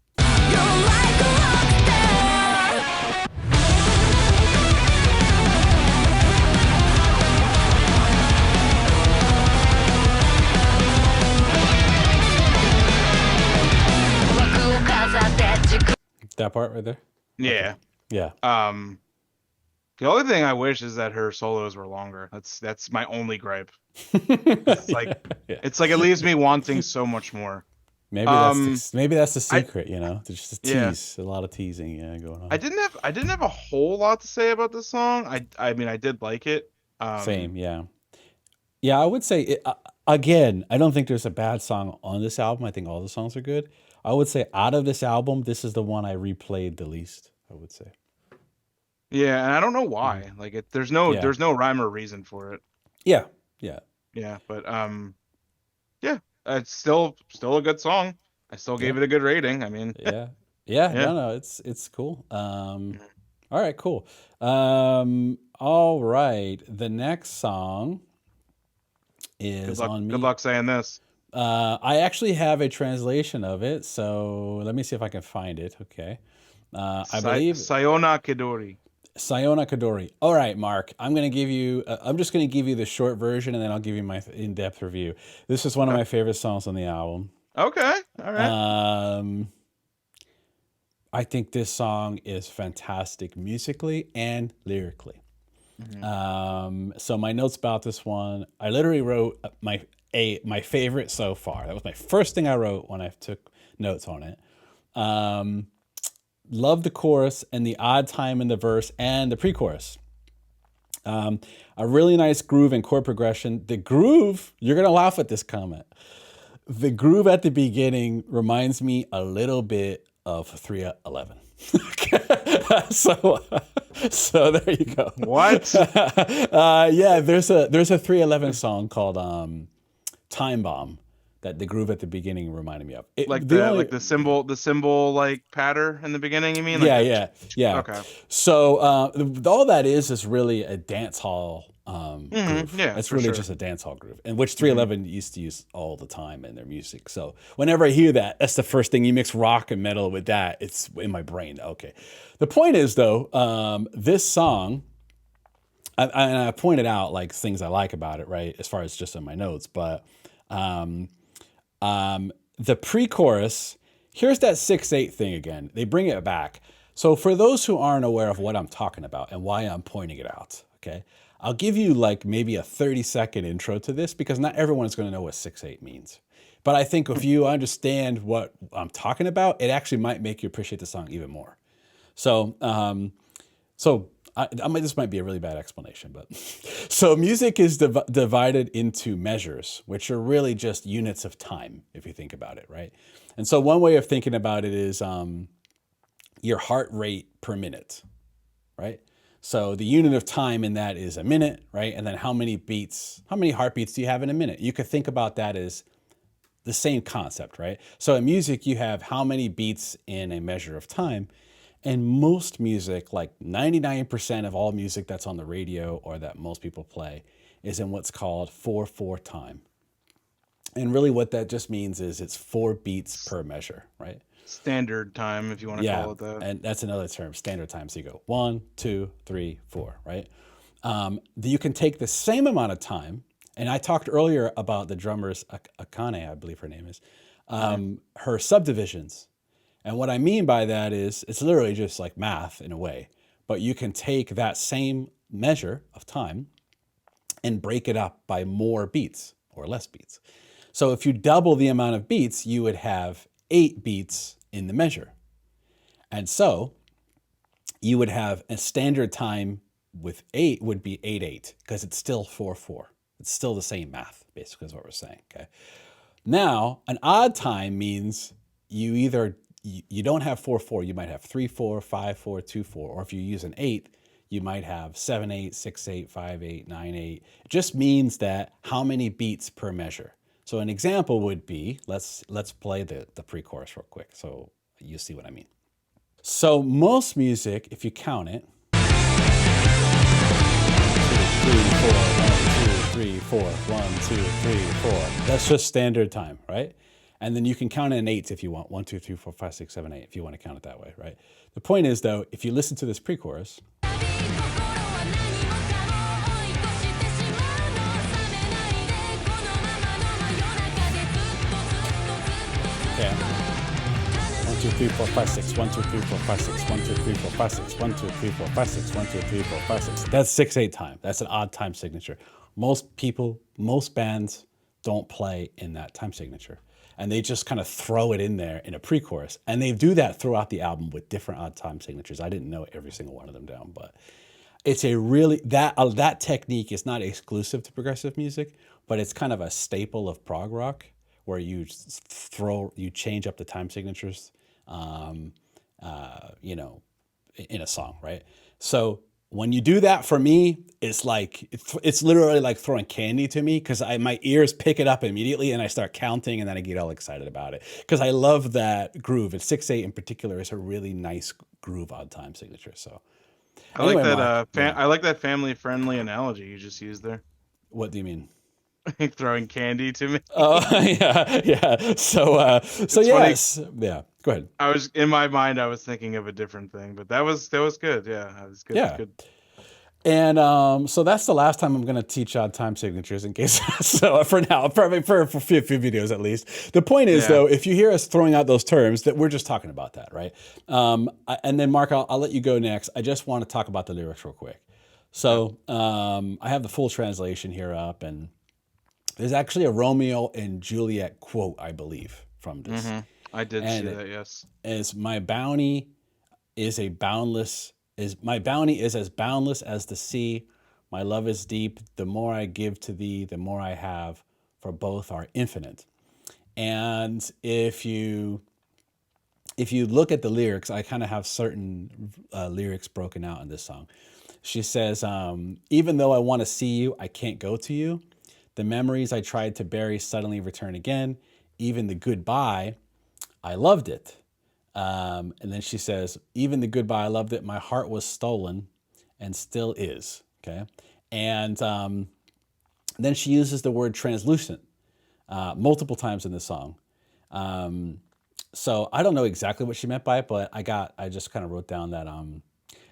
That part right there? Yeah. Yeah. The only thing I wish is that her solos were longer. That's my only gripe. It's like Yeah. it's like it leaves me wanting so much more. Maybe that's the secret, you know. There's just a tease, a lot of teasing, going on. I didn't have a whole lot to say about the song. I mean I did like it. Same, yeah. Yeah, I would say again, I don't think there's a bad song on this album. I think all the songs are good. I would say out of this album, this is the one I replayed the least, I would say. Yeah, and I don't know why. Like there's no rhyme or reason for it. Yeah. Yeah. Yeah, but yeah, it's still a good song. I still gave it a good rating. I mean, yeah. No, it's cool. All right, cool. All right, the next song is on me. Good luck saying this. I actually have a translation of it, so let me see if I can find it. Okay, I believe Sayonakidori. Sayonakidori. All right, Mark. I'm just gonna give you the short version, and then I'll give you my in-depth review. This is one of my favorite songs on the album. Okay, all right. I think this song is fantastic musically and lyrically. So my notes about this one, I literally wrote my favorite so far. That was my first thing I wrote when I took notes on it. Love the chorus and the odd time in the verse and the pre-chorus. A really nice groove and chord progression. The groove, you're going to laugh at this comment. The groove at the beginning reminds me a little bit of 311. So there you go. What? Yeah, there's a 311 song called Time Bomb that the groove at the beginning reminded me of. The symbol like patter in the beginning, you mean? Yeah. Okay. So all that is really a dance hall groove. Yeah, It's for really sure. just a dance hall groove, and which 311 used to use all the time in their music. So whenever I hear that, that's the first thing. You mix rock and metal with that, it's in my brain. Okay. The point is though, this song, and I pointed out like things I like about it, right? As far as just in my notes, but um, the pre-chorus, here's that 6/8 thing again. They bring it back. So for those who aren't aware of what I'm talking about and why I'm pointing it out, okay, I'll give you like maybe a 30-second intro to this because not everyone is going to know what 6/8 means. But I think if you understand what I'm talking about, it actually might make you appreciate the song even more. So, this might be a really bad explanation, but so music is divided into measures, which are really just units of time, if you think about it, right? And so one way of thinking about it is your heart rate per minute, right? So the unit of time in that is a minute, right? And then how many heartbeats do you have in a minute? You could think about that as the same concept, right? So in music, you have how many beats in a measure of time. And most music, like 99% of all music that's on the radio or that most people play, is in what's called 4/4 time. And really what that just means is it's 4 beats per measure, right? Standard time, if you want to Yeah, call it that. and that's another term, standard time. So you go 1, 2, 3, 4, right? You can take the same amount of time, and I talked earlier about the drummer's Akane, I believe her name is, Mhm. her subdivisions. And what I mean by that is it's literally just like math in a way, but you can take that same measure of time and break it up by more beats or less beats. So if you double the amount of beats, you would have 8 beats in the measure. And so you would have a standard time with 8 would be 8/8 because it's still 4/4. It's still the same math, basically, is what we're saying. Okay. Now, an odd time means you don't have 4/4, you might have 3/4, 5/4, 2/4, or if you use an 8, you might have 7/8, 6/8, 5/8, 9/8. It just means that how many beats per measure. So an example would be let's play the pre-chorus real quick so you see what I mean. So most music, if you count it, 3, 4, 1, 2, 3, 4. That's just standard time, right? And then you can count it in eights if you want. 1, 2, 3, 4, 5, 6, 7, 8, if you want to count it that way, right? The point is, though, if you listen to this pre-chorus, okay, 1, 2, 3, 4, 5, 6, 1, 2, 3, 4, 5, 6, 1, 2, 3, 4, 5, 6, 1, 2, 3, 4, 5, 6, 1, 2, 3, 4, 5, 6. That's 6/8 time. That's an odd time signature. Most bands don't play in that time signature. And they just kind of throw it in there in a pre-chorus. And they do that throughout the album with different odd time signatures. I didn't know every single one of them down, but it's a really that technique is not exclusive to progressive music, but it's kind of a staple of prog rock where you change up the time signatures, um, you know, in a song, right? So when you do that for me, it's like it's literally like throwing candy to me because my ears pick it up immediately and I start counting and then I get all excited about it because I love that groove. And 6/8 in particular is a really nice groove odd time signature. So I like anyway, that. Mark, yeah. I like that family-friendly analogy you just used there. What do you mean? Throwing candy to me. Oh, yeah, yeah. So It's funny. yes, yeah. Go ahead. I was in my mind. I was thinking of a different thing, but that was good. Yeah, that was good. Yeah. Good. And so that's the last time I'm going to teach odd time signatures in case. So for now, probably for a few videos at least. The point is, Yeah. though, if you hear us throwing out those terms, that we're just talking about that, right? And then, Mark, I'll let you go next. I just want to talk about the lyrics real quick. So I have the full translation here up, and there's actually a Romeo and Juliet quote, I believe, from this. I did see And that. Yes. as my bounty is a boundless is my bounty is as boundless as the sea. My love is deep. The more I give to thee, the more I have, for both are infinite. And if you look at the lyrics, I kind of have certain lyrics broken out in this song. She says, even though I want to see you, I can't go to you. The memories I tried to bury suddenly return again. Even the goodbye, I loved it. And then she says, even the goodbye, I loved it. My heart was stolen and still is. Okay. And then she uses the word translucent multiple times in the song. So I don't know exactly what she meant by it, but I just kind of wrote down that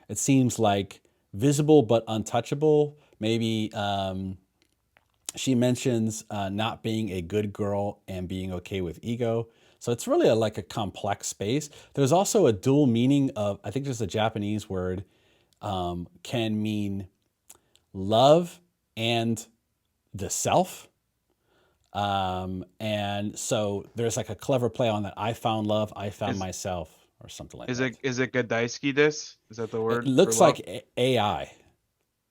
it seems like visible but untouchable. Maybe she mentions not being a good girl and being okay with ego. So it's really like a complex space. There's also a dual meaning of, I think there's a Japanese word, can mean love and the self. And so there's like a clever play on that. I found love, I found Is myself, or something like is that. it Gadaisuki this? Is that the It word for looks love? like AI.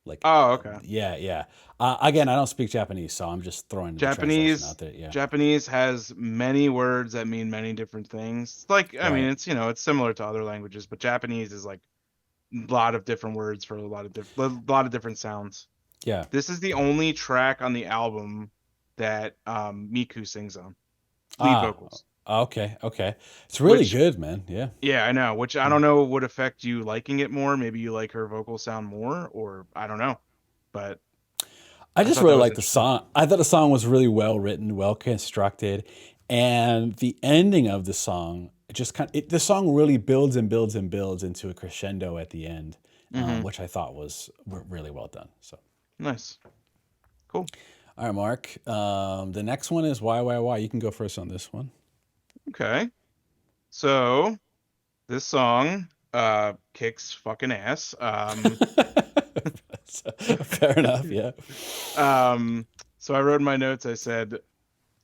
Like, Oh, okay. yeah, yeah. Again, I don't speak Japanese, so I'm just throwing the translation Japanese out there. Yeah, Japanese has many words that mean many different things. It's like, I mean, right. it's, it's similar to other languages, but Japanese is like a lot of different words for a lot of different sounds. Yeah. This is the only track on the album that Miku sings on, lead Ah, vocals, okay, okay. It's really which, good, man. Yeah. yeah, I know, which I don't know would affect you liking it more. Maybe you like her vocal sound more, or I don't know, but I I just thought really that was liked the interesting. song. I thought the song was really well written, well constructed, and the ending of the song the song really builds and builds and builds into a crescendo at the end, Mm-hmm. which I thought was really well done. So, Nice. Cool. all right, Mark. The next one is why. You can go first on this one. Okay. So this song kicks fucking ass. Fair enough. Yeah. um so I wrote in my notes, I said,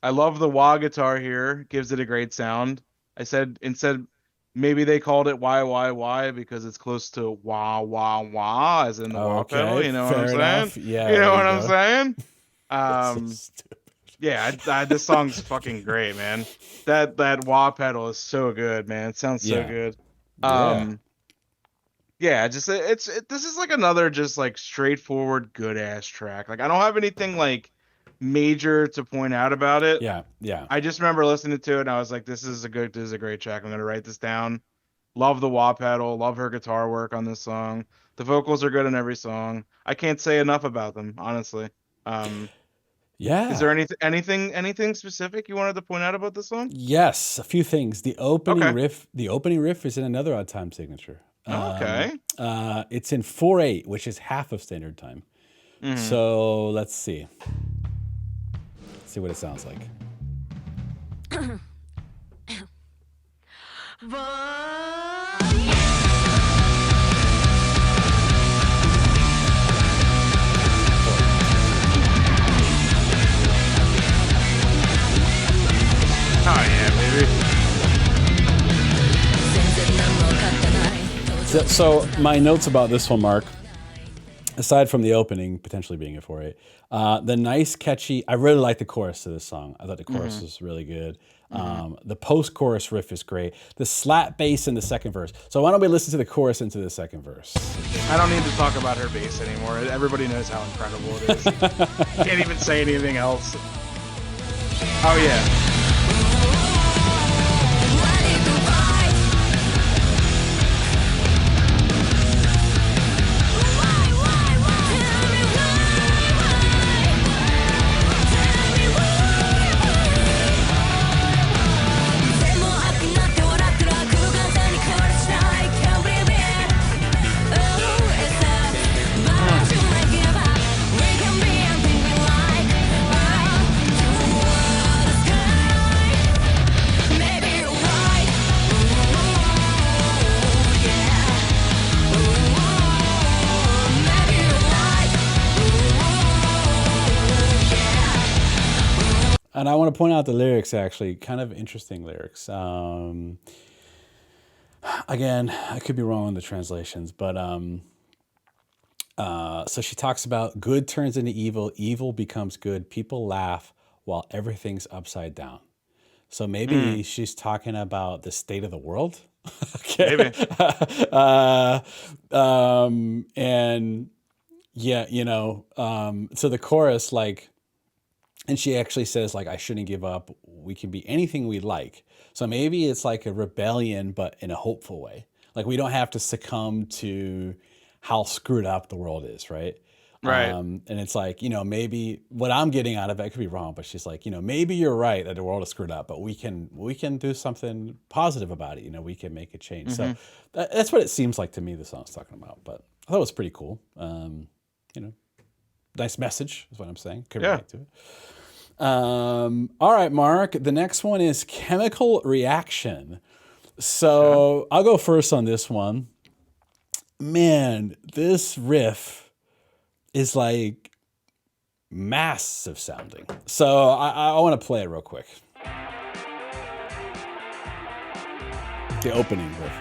I love the wah guitar here, gives it a great sound. I said instead maybe they called it why because it's close to wah wah wah as in the wah pedal, Okay. you know what I'm Fair saying? enough. Yeah. You There know you what I'm go. saying? That's so Um stupid. yeah, this song's fucking great, man. That wah pedal is so good, man. It sounds so Yeah. good. Yeah. Um Yeah, just this is like another just like straightforward good ass track. Like I don't have anything like major to point out about it. Yeah. Yeah. I just remember listening to it and I was like, this is a great track. I'm gonna write this down. Love the wah pedal, love her guitar work on this song. The vocals are good in every song. I can't say enough about them, honestly. Um, is Yeah. there anything specific you wanted to point out about this song? Yes, a few things. Okay. The opening riff is in another odd time signature. Okay. It's in 4/8, which is half of standard time. Hmm. So let's see. Let's see what it sounds like. Oh yeah, baby. So my notes about this one, Mark, aside from the opening potentially being a 4/8, the nice, catchy. I really like the chorus to this song. I thought the chorus Hmm. was really good. Hmm. The post-chorus riff is great. The slap bass in the second verse. So why don't we listen to the chorus into the second verse? I don't need to talk about her bass anymore. Everybody knows how incredible it is. Can't even say anything else. Oh yeah. And I want to point out the lyrics, actually, kind of interesting lyrics. Again, I could be wrong on the translations, but so she talks about good turns into evil, evil becomes good, people laugh while everything's upside down. So maybe Mm, she's talking about the state of the world. Okay. maybe. uh, and yeah, so the chorus, like, and she actually says, like, I shouldn't give up. We can be anything we like. So maybe it's like a rebellion, but in a hopeful way. Like we don't have to succumb to how screwed up the world is, right? Right. And it's like, maybe what I'm getting out of it, I could be wrong, but she's like, maybe you're right that the world is screwed up, but we can do something positive about it. We can make a change. So that's what it seems like to me the song's talking about. But I thought it was pretty cool. Nice message is what I'm saying. Could relate to it. All right, Mark. The next one is Chemical Reaction. So I'll go first on this one. Man, this riff is like massive sounding. So I want to play it real quick. The opening riff.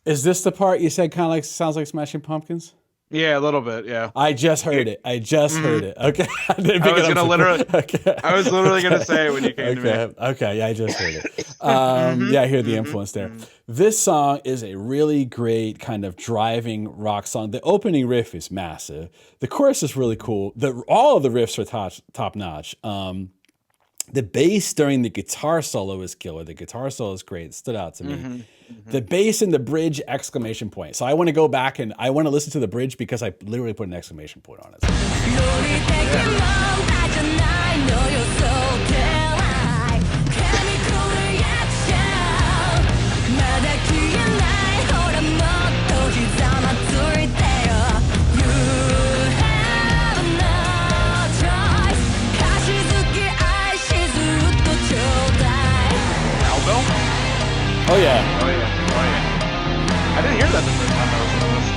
Is this the part you said kind of like sounds like Smashing Pumpkins? Yeah, a little bit. Yeah. I just heard it. Heard it. Okay. I was literally gonna say it when you came to me. Okay. Yeah, I just heard it. Yeah, I hear the influence there. This song is a really great kind of driving rock song. The opening riff is massive. The chorus is really cool. All of the riffs are top notch. The bass during the guitar solo is killer. The guitar solo is great. It stood out to me. The bass in the bridge, exclamation point. So I want to go back and I want to listen to the bridge because I literally put an exclamation point on it. Oh yeah. I didn't hear that the first time I listened to this.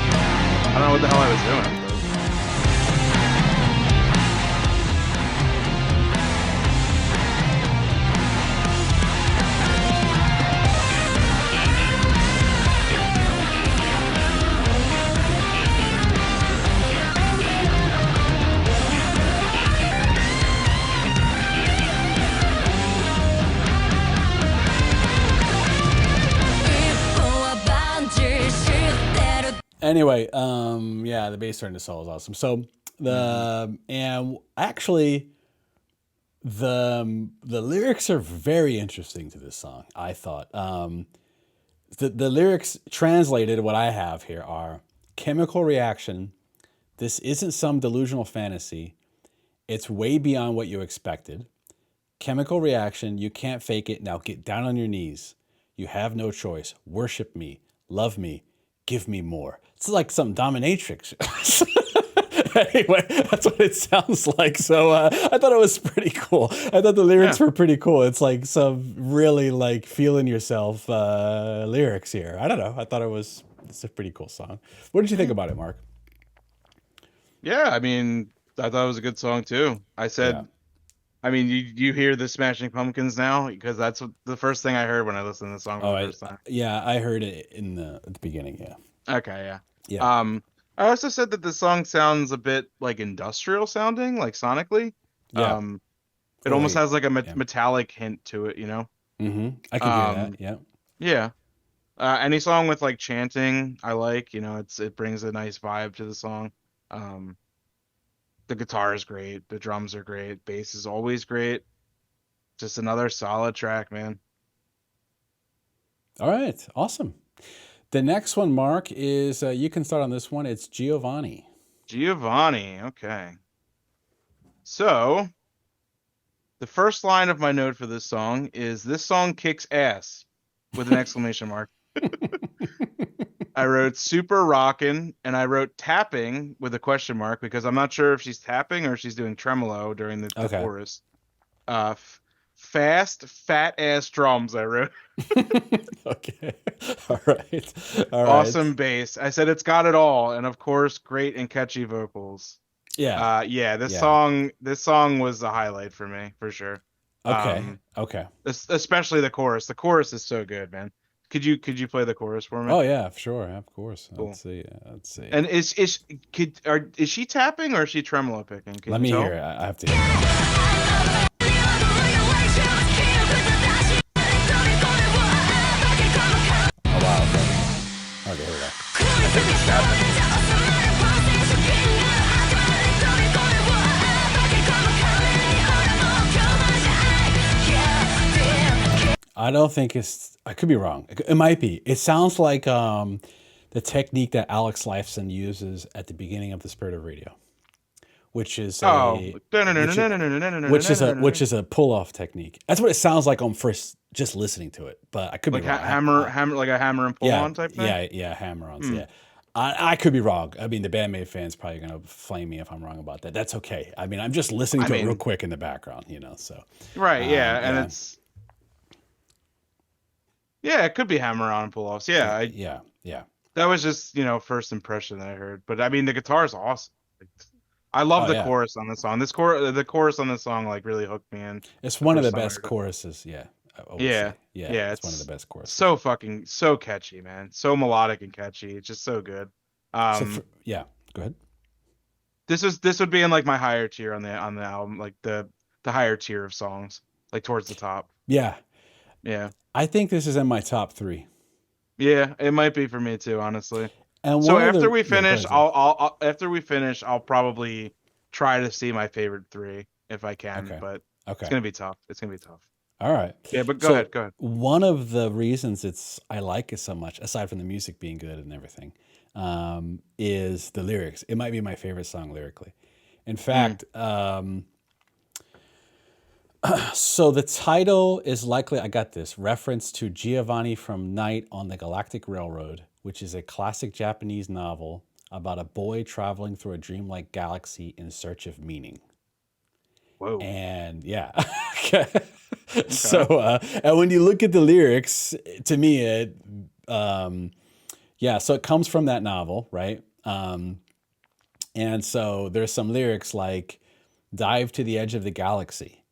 I don't know what the hell I was doing. Anyway, yeah, the bass during the solo is awesome. So and actually the lyrics are very interesting to this song, I thought. The lyrics translated, what I have here are: chemical reaction. This isn't some delusional fantasy. It's way beyond what you expected. Chemical reaction, you can't fake it. Now get down on your knees. You have no choice. Worship me. Love me. Give me more. It's like some dominatrix. Anyway, that's what it sounds like. So I thought it was pretty cool. I thought the lyrics were pretty cool. It's like some really like feeling yourself lyrics here. I don't know. I thought it's a pretty cool song. What did you think about it, Mark? Yeah, I mean, I thought it was a good song too. I said, I mean, you hear the Smashing Pumpkins now, because that's the first thing I heard when I listened to the song for the first time. Yeah, I heard it at the beginning. Yeah. Okay. Yeah. I also said that the song sounds a bit like industrial sounding, like sonically. Yeah. It almost has like a metallic hint to it, you know? Mm-hmm. I can hear that. Yeah. Yeah. Any song with like chanting, I like. You know, it brings a nice vibe to the song. The guitar is great. The drums are great. Bass is always great. Just another solid track, man. All right. Awesome. The next one, Mark, is you can start on this one. It's Giovanni. Giovanni. Okay. So the first line of my note for this song is, "This song kicks ass," with an exclamation mark. I wrote super rockin', and I wrote tapping with a question mark, because I'm not sure if she's tapping or if she's doing tremolo during the chorus. Fast, fat ass drums, I wrote. Okay. All right. Awesome bass. I said it's got it all, and of course, great and catchy vocals. Yeah. This song was a highlight for me, for sure. Okay. Especially the chorus. The chorus is so good, man. Could you play the chorus for me? Oh yeah, sure, of course. Cool. Let's see. And is she tapping or is she tremolo picking? Let me hear it. I have to hear it. I don't think it's. I could be wrong. It might be. It sounds like the technique that Alex Lifeson uses at the beginning of The Spirit of Radio, which is Oh, a which is a pull off technique. That's what it sounds like on first just listening to it. But I could be like wrong. hammer, like a hammer and pull Yeah, on type thing. yeah, hammer-ons. Mm. Yeah, I could be wrong. I mean, the Band Maid fans probably gonna flame me if I'm wrong about that. That's okay. I mean, I'm just listening I to it real mean, quick in the background, So right, yeah, and yeah, it could be hammer on and pull offs. Yeah, yeah. that was just first impression that I heard. But I mean, the guitar is awesome. Like, I love Oh the yeah, chorus on this song. The chorus on this song like really hooked me in it's the one of first the time I best heard it. choruses. Yeah, I would Yeah, say. Yeah, yeah, it's one of the it's best choruses. so catchy, man. So melodic and catchy. It's just so good. So for, Um, yeah, go ahead. this would be in like my higher tier on the album, like the higher tier of songs, like towards the top. Yeah, Yeah, I think this is in my top three. yeah, it might be for me too, honestly. And So one of after the we yeah, go finish, ahead, Zach. after we finish, I'll probably try to see my favorite three if I can, Okay, but it's okay, gonna be tough. It's gonna be tough. all right. Yeah, but go So ahead, go ahead. one of the reasons I like it so much, aside from the music being good and everything, is the lyrics. It might be my favorite song lyrically. In Mm, fact, so the title is likely, I got this, reference to Giovanni from Night on the Galactic Railroad, which is a classic Japanese novel about a boy traveling through a dreamlike galaxy in search of meaning. whoa. And yeah. Okay. So, Okay. and when you look at the lyrics, to me, um, yeah, so it comes from that novel, right? And so there's some lyrics like dive to the edge of the galaxy.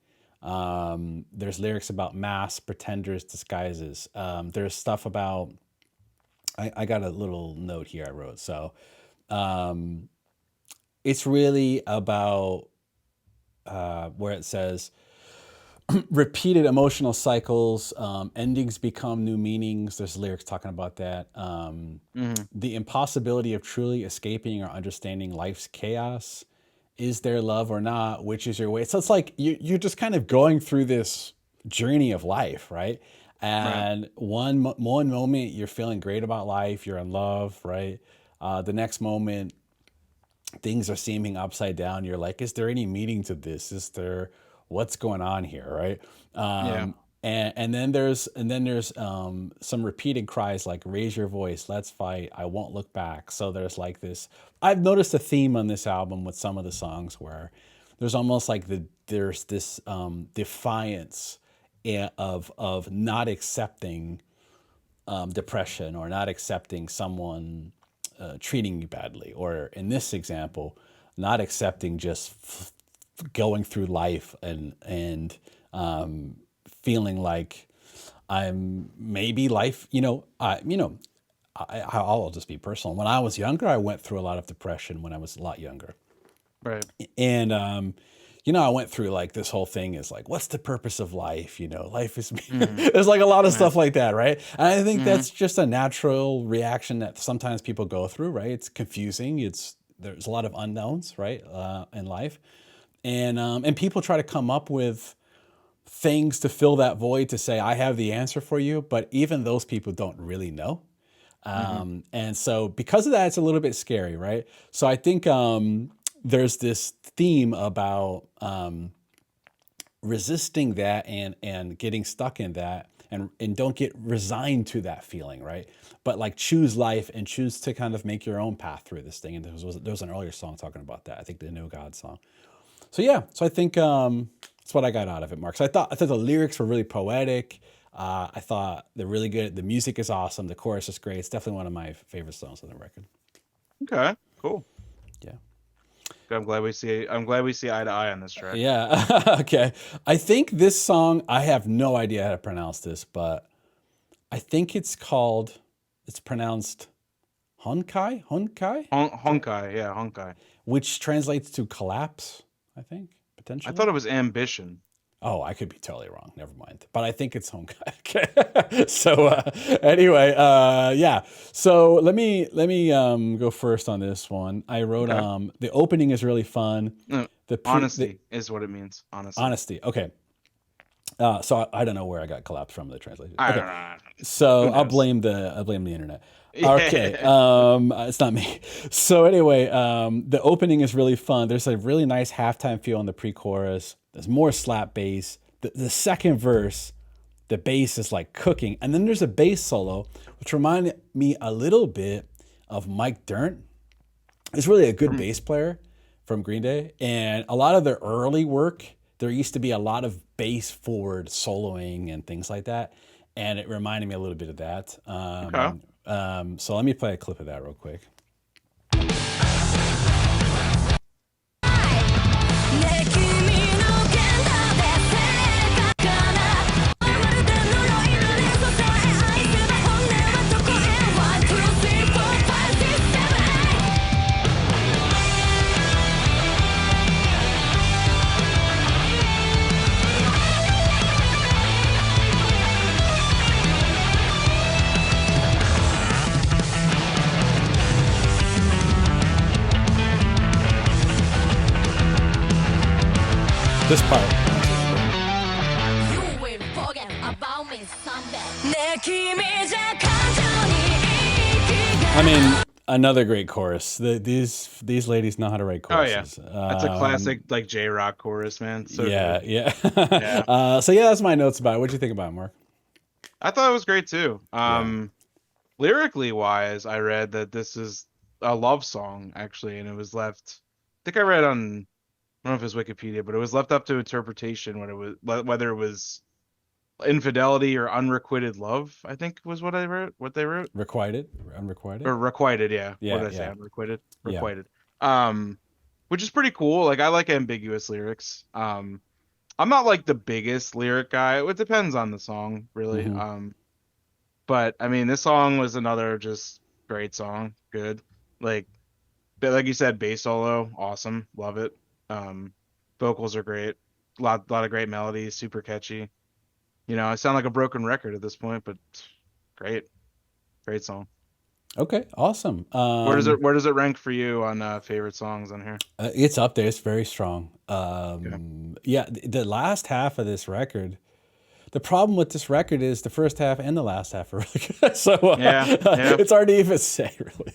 There's lyrics about masks, pretenders, disguises. There's stuff about, I got a little note here I wrote. So um, it's really about where it says, repeated emotional cycles, endings become new meanings. There's lyrics talking about that. Hmm. The impossibility of truly escaping or understanding life's chaos. Is there love or not? Which is your way? So it's like you're just kind of going through this journey of life, right? Right. And one moment you're feeling great about life, you're in love, right? The next moment things are seeming upside down. You're like, is there any meaning to this? Is there what's going on here, right? Yeah. And then there's some repeated cries like raise your voice, let's fight, I won't look back. So there's like this. I've noticed a theme on this album with some of the songs where there's almost like there's this defiance of not accepting depression or not accepting someone treating you badly, or in this example, not accepting just going through life and feeling like I'm maybe life. I'll just be personal. When I was younger, I went through a lot of depression when I was a lot younger, Right. and I went through like this whole thing is like, what's the purpose of life? Life is Hmm. there's like a lot of Right. stuff like that, right? And I think Hmm. that's just a natural reaction that sometimes people go through, right? It's confusing. There's a lot of unknowns, right, in life, and people try to come up with things to fill that void to say I have the answer for you, but even those people don't really know. Hmm. And so because of that, it's a little bit scary, right? So I think there's this theme about resisting that and getting stuck in that and don't get resigned to that feeling, right? But like choose life and choose to kind of make your own path through this thing. And there was an earlier song talking about that. I think the New God song. So yeah, so I think that's what I got out of it, Mark. So I thought the lyrics were really poetic. I thought they're really good. The music is awesome. The chorus is great. It's definitely one of my favorite songs on the record. Okay. Cool. Yeah. I'm glad we see eye to eye on this track. Yeah. Okay. I think this song, I have no idea how to pronounce this, but I think it's pronounced Honkai? Honkai? Honkai. Yeah, Honkai. Which translates to collapse, I think, I potentially. thought it was ambition. Oh, I could be totally wrong. Never mind. But I think it's Honkai. Okay. So anyway, yeah. So let me go first on this one. I wrote Okay. the opening is really fun. No, The honesty is what it means. Honesty. honesty. Okay. So I don't know where I got collapsed from the translation. I Okay, don't know. so Who knows? I'll blame the internet. Okay, Yeah. it's not me. So anyway, the opening is really fun. There's a really nice halftime feel in the pre-chorus. There's more slap bass. The second verse, the bass is like cooking, and then there's a bass solo, which reminded me a little bit of Mike Dirnt. He's really a good From bass player from Green Day, and a lot of their early work, there used to be a lot of bass forward soloing and things like that, and it reminded me a little bit of that. okay. So let me play a clip of that real quick. This part. You will forget about me someday. I mean, another great chorus. These ladies know how to write Oh yeah, choruses. that's a classic like J-rock chorus, man. So Yeah, good. yeah. Yeah, So yeah, that's my notes about it. What'd you think about it, Mark? I thought it was great too. Yeah. Lyrically wise, I read that this is a love song actually, and it was left. I think I read on, I don't know if it was Wikipedia, but it was left up to interpretation when it was whether it was infidelity or unrequited love. I think was what I wrote. What they wrote. Requited? Unrequited? Or requited, yeah. What Yeah, did I say? yeah, Unrequited? yeah. Requited. Which is pretty cool. Like I like ambiguous lyrics. I'm not like the biggest lyric guy. It depends on the song, really. Hmm. But I mean, this song was another just great song. Good. Like, but like you said, bass solo, awesome. Love it. Vocals are great. Lot of great melodies, super catchy. You know, I sound like a broken record at this point, but great, great song. Okay, awesome. Where does it rank for you on favorite songs on here? It's up there. It's very strong. Okay. Yeah, the last half of this record. The problem with this record is the first half and the last half are really good. So Yeah, yeah. it's hard to even say, really.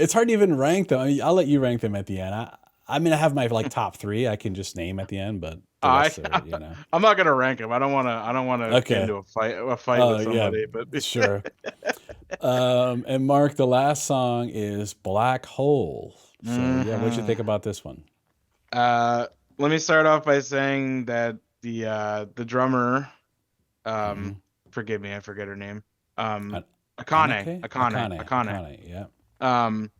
It's hard to even rank them. I mean, I'll let you rank them at the end. I mean, I have my like top three I can just name at the end, but the I rest are, you know. I'm not gonna rank them. I don't want to. I don't want to get Okay. into a fight Oh, with yeah, somebody. But sure. And Mark, the last song is Black Hole. So yeah, what'd you think Mhm. about this one? uh, let me start off by saying that the drummer, Hmm. forgive me, I forget her name. Um, Anake? Akane. Akane, yeah. Um,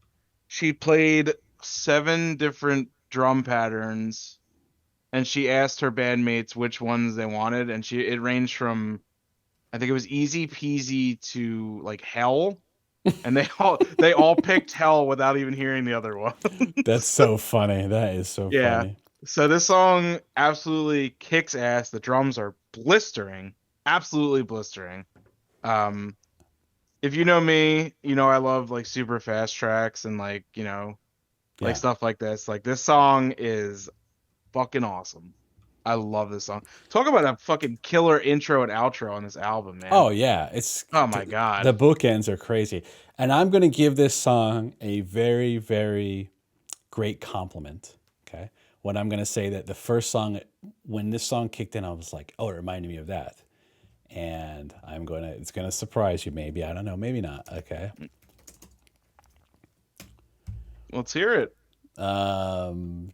she played 7 different drum patterns, and she asked her bandmates which ones they wanted, and it ranged from, I think it was easy peasy to like hell, and they all picked hell without even hearing the other one. That's so funny. That is so Yeah. funny. So this song absolutely kicks ass. The drums are blistering, absolutely blistering. Um, if you know me, you know I love like super fast tracks and like, like Yeah. stuff like this. Like this song is fucking awesome. I love this song. Talk about a fucking killer intro and outro on this album, man. Oh yeah, it's Oh my God. the bookends are crazy. And I'm going to give this song a very, very great compliment. Okay. When I'm going to say that the first song, when this song kicked in, I was like, oh, it reminded me of that. And it's going to surprise you maybe. I don't know. Maybe not. Okay. Let's hear it.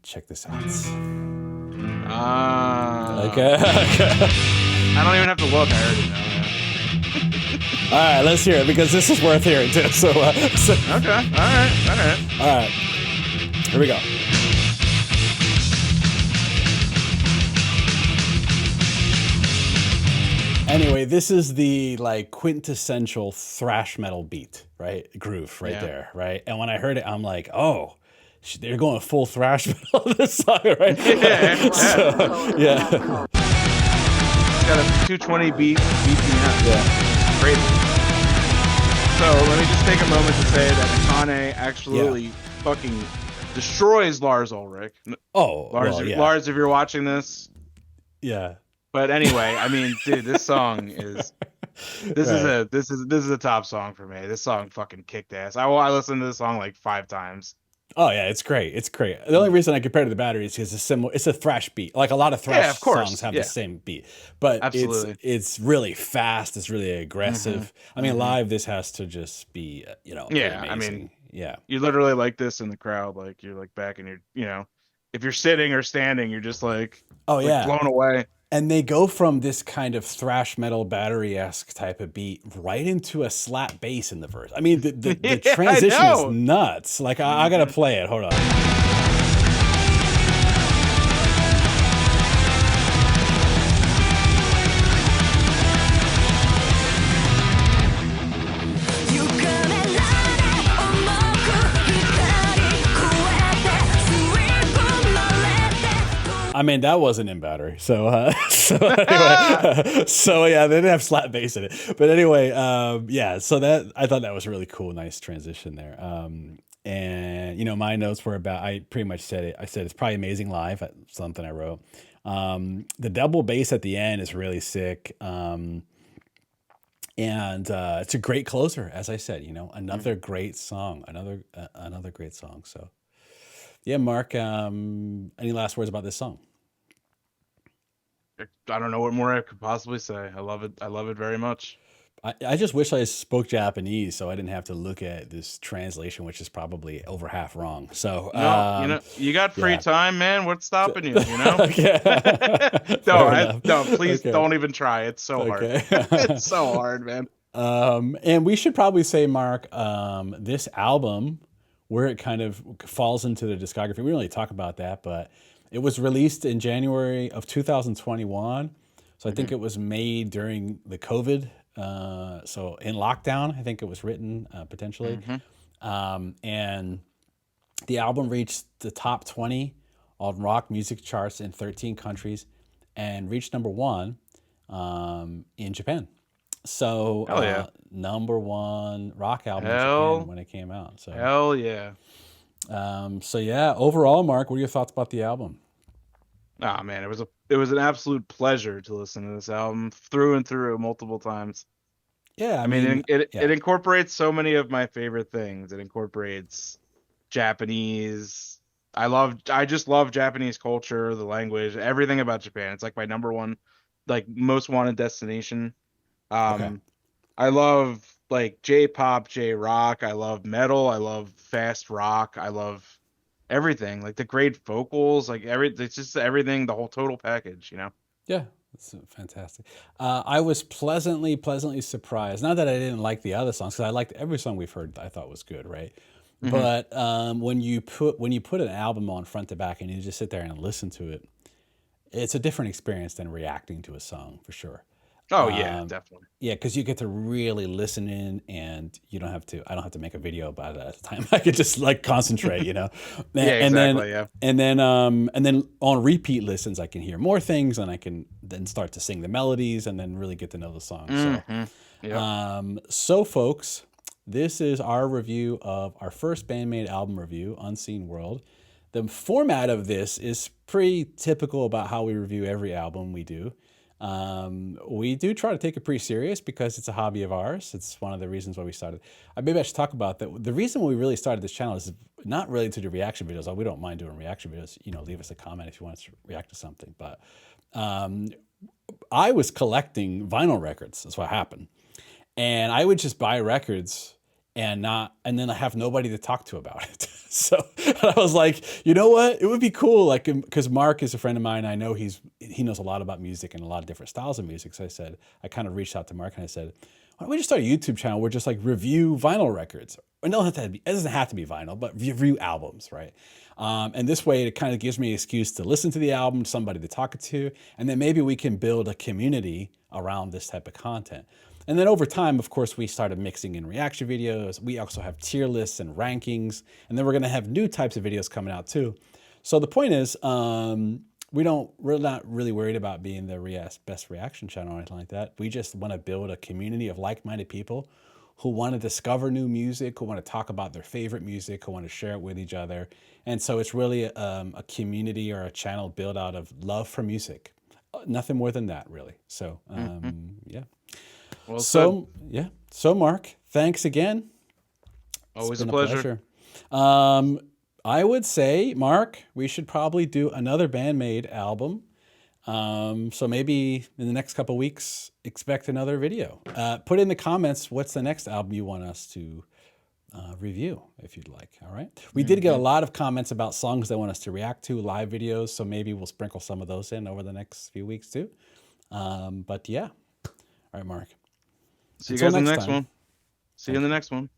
Check this out. Okay. Okay. I don't even have to look. I already know. All right. Let's hear it because this is worth hearing too. So, Okay. All right. all right. Here we go. Anyway, this is the like quintessential thrash metal beat, right? Groove right Yeah. there, right? And when I heard it, I'm like, oh, they're going full thrash metal on this song, right? Yeah. So, yeah, It's got a 220 BPM. yeah, Crazy. So let me just take a moment to say that Akane absolutely fucking destroys Lars Ulrich. oh, Lars, well, yeah, Lars, if you're watching this, yeah, But anyway, I mean, dude, this song is Right. this is a top song for me. This song fucking kicked ass. I listened to this song like 5 times. Oh yeah, it's great. It's great. The only reason I compare it to the Battery is because it's a thrash beat. Like a lot of Yeah, thrash of songs course. have the Yeah, same beat, but absolutely. it's really fast. It's really Hmm. aggressive. I mean, Hmm. live this has to just be pretty Yeah, I mean, amazing. Yeah. you literally like this in the crowd, like you're like back in your, if you're sitting or standing, you're just Oh like yeah. blown away. And they go from this kind of thrash metal Battery esque type of beat right into a slap bass in the verse. I mean, the Yeah, I transition is know. nuts. Like I gotta Hmm. play it. Hold on. I mean, that wasn't in Battery. So, so anyway, so yeah, they didn't have slap bass in it. But anyway, yeah. So that I thought that was really cool, nice transition there. And my notes were about. I pretty much said it. I said it's probably amazing live. Something I wrote. The double bass at the end is really sick. And it's a great closer, as I said. Another great song. Another great song. So yeah, Mark. Any last words about this song? I don't know what more I could possibly say. I love it. I love it very much. I just wish I spoke Japanese so I didn't have to look at this translation, which is probably over half wrong. So, No, you got free yeah. time, man. What's stopping you? You know? Okay. No, Fair enough. no, please Okay. don't even try. It's so hard. Okay. It's so hard, man. And we should probably say, Mark, this album, where it kind of falls into the discography, we don't really talk about that, but it was released in January of 2021. So I think Hmm. it was made during the COVID. So in lockdown, I think it was written potentially. Hmm. And the album reached the top 20 on rock music charts in 13 countries and reached number one in Japan. So Hell yeah. number one rock album in Japan Hell, when it came out. So hell yeah. so yeah, overall, Mark, what are your thoughts about the album? Ah, man, it was an absolute pleasure to listen to this album through and through multiple times. Yeah, I I mean, mean, it yeah, incorporates so many of my favorite things. It incorporates Japanese. I just love Japanese culture, the language, everything about Japan. It's like my number one, like most wanted destination. okay. Um, I love like J-pop, J-rock. I love metal. I love fast rock. I love everything. Like the great vocals, it's just everything, the whole total package. Yeah, that's fantastic. I was pleasantly surprised. Not that I didn't like the other songs, because I liked every song we've heard. I thought was good, right? Hmm. But when you put an album on front to back and you just sit there and listen to it, it's a different experience than reacting to a song for sure. Oh yeah, Um, definitely. yeah, because you get to really listen in, and you don't have to. I don't have to make a video about it at the time. I could just like concentrate, Yeah, and then exactly. Yeah. and then on repeat listens, I can hear more things, and I can then start to sing the melodies, and then really get to know the song. So, Hmm. Yep. folks, this is our review of our first Bandmate album review, Unseen World. The format of this is pretty typical about how we review every album we do. We do try to take it pretty serious because it's a hobby of ours. It's one of the reasons why we started. Maybe I should talk about that. The reason we really started this channel is not really to do reaction videos. We don't mind doing reaction videos. Leave us a comment if you want us to react to something. But I was collecting vinyl records. That's what happened. And I would just buy records and then I have nobody to talk to about it. So I was like, you know what? It would be cool, like, because Mark is a friend of mine. I know he knows a lot about music and a lot of different styles of music. So I kind of reached out to Mark and I said, why don't we just start a YouTube channel where just like review vinyl records? It doesn't have to be vinyl, but review albums, right? And this way, it kind of gives me an excuse to listen to the album, somebody to talk to, and then maybe we can build a community around this type of content. And then over time, of course, we started mixing in reaction videos. We also have tier lists and rankings. And then we're going to have new types of videos coming out too. So the point is, we're not really worried about being the best reaction channel or anything like that. We just want to build a community of like-minded people who want to discover new music, who want to talk about their favorite music, who want to share it with each other. And so it's really a community or a channel built out of love for music Nothing more than that, really. So, yeah. Well said. So, yeah. So, Mark, thanks again. Always It's a been pleasure. I would say, Mark, we should probably do another Band Maid album. So maybe in the next couple weeks, expect another video. Put in the comments what's the next album you want us to review, if you'd like. All right. We did get a lot of comments about songs they want us to react to, live videos. So maybe we'll sprinkle some of those in over the next few weeks too. But yeah. All right, Mark. See you Until guys in the next next time. one. See you in the next one.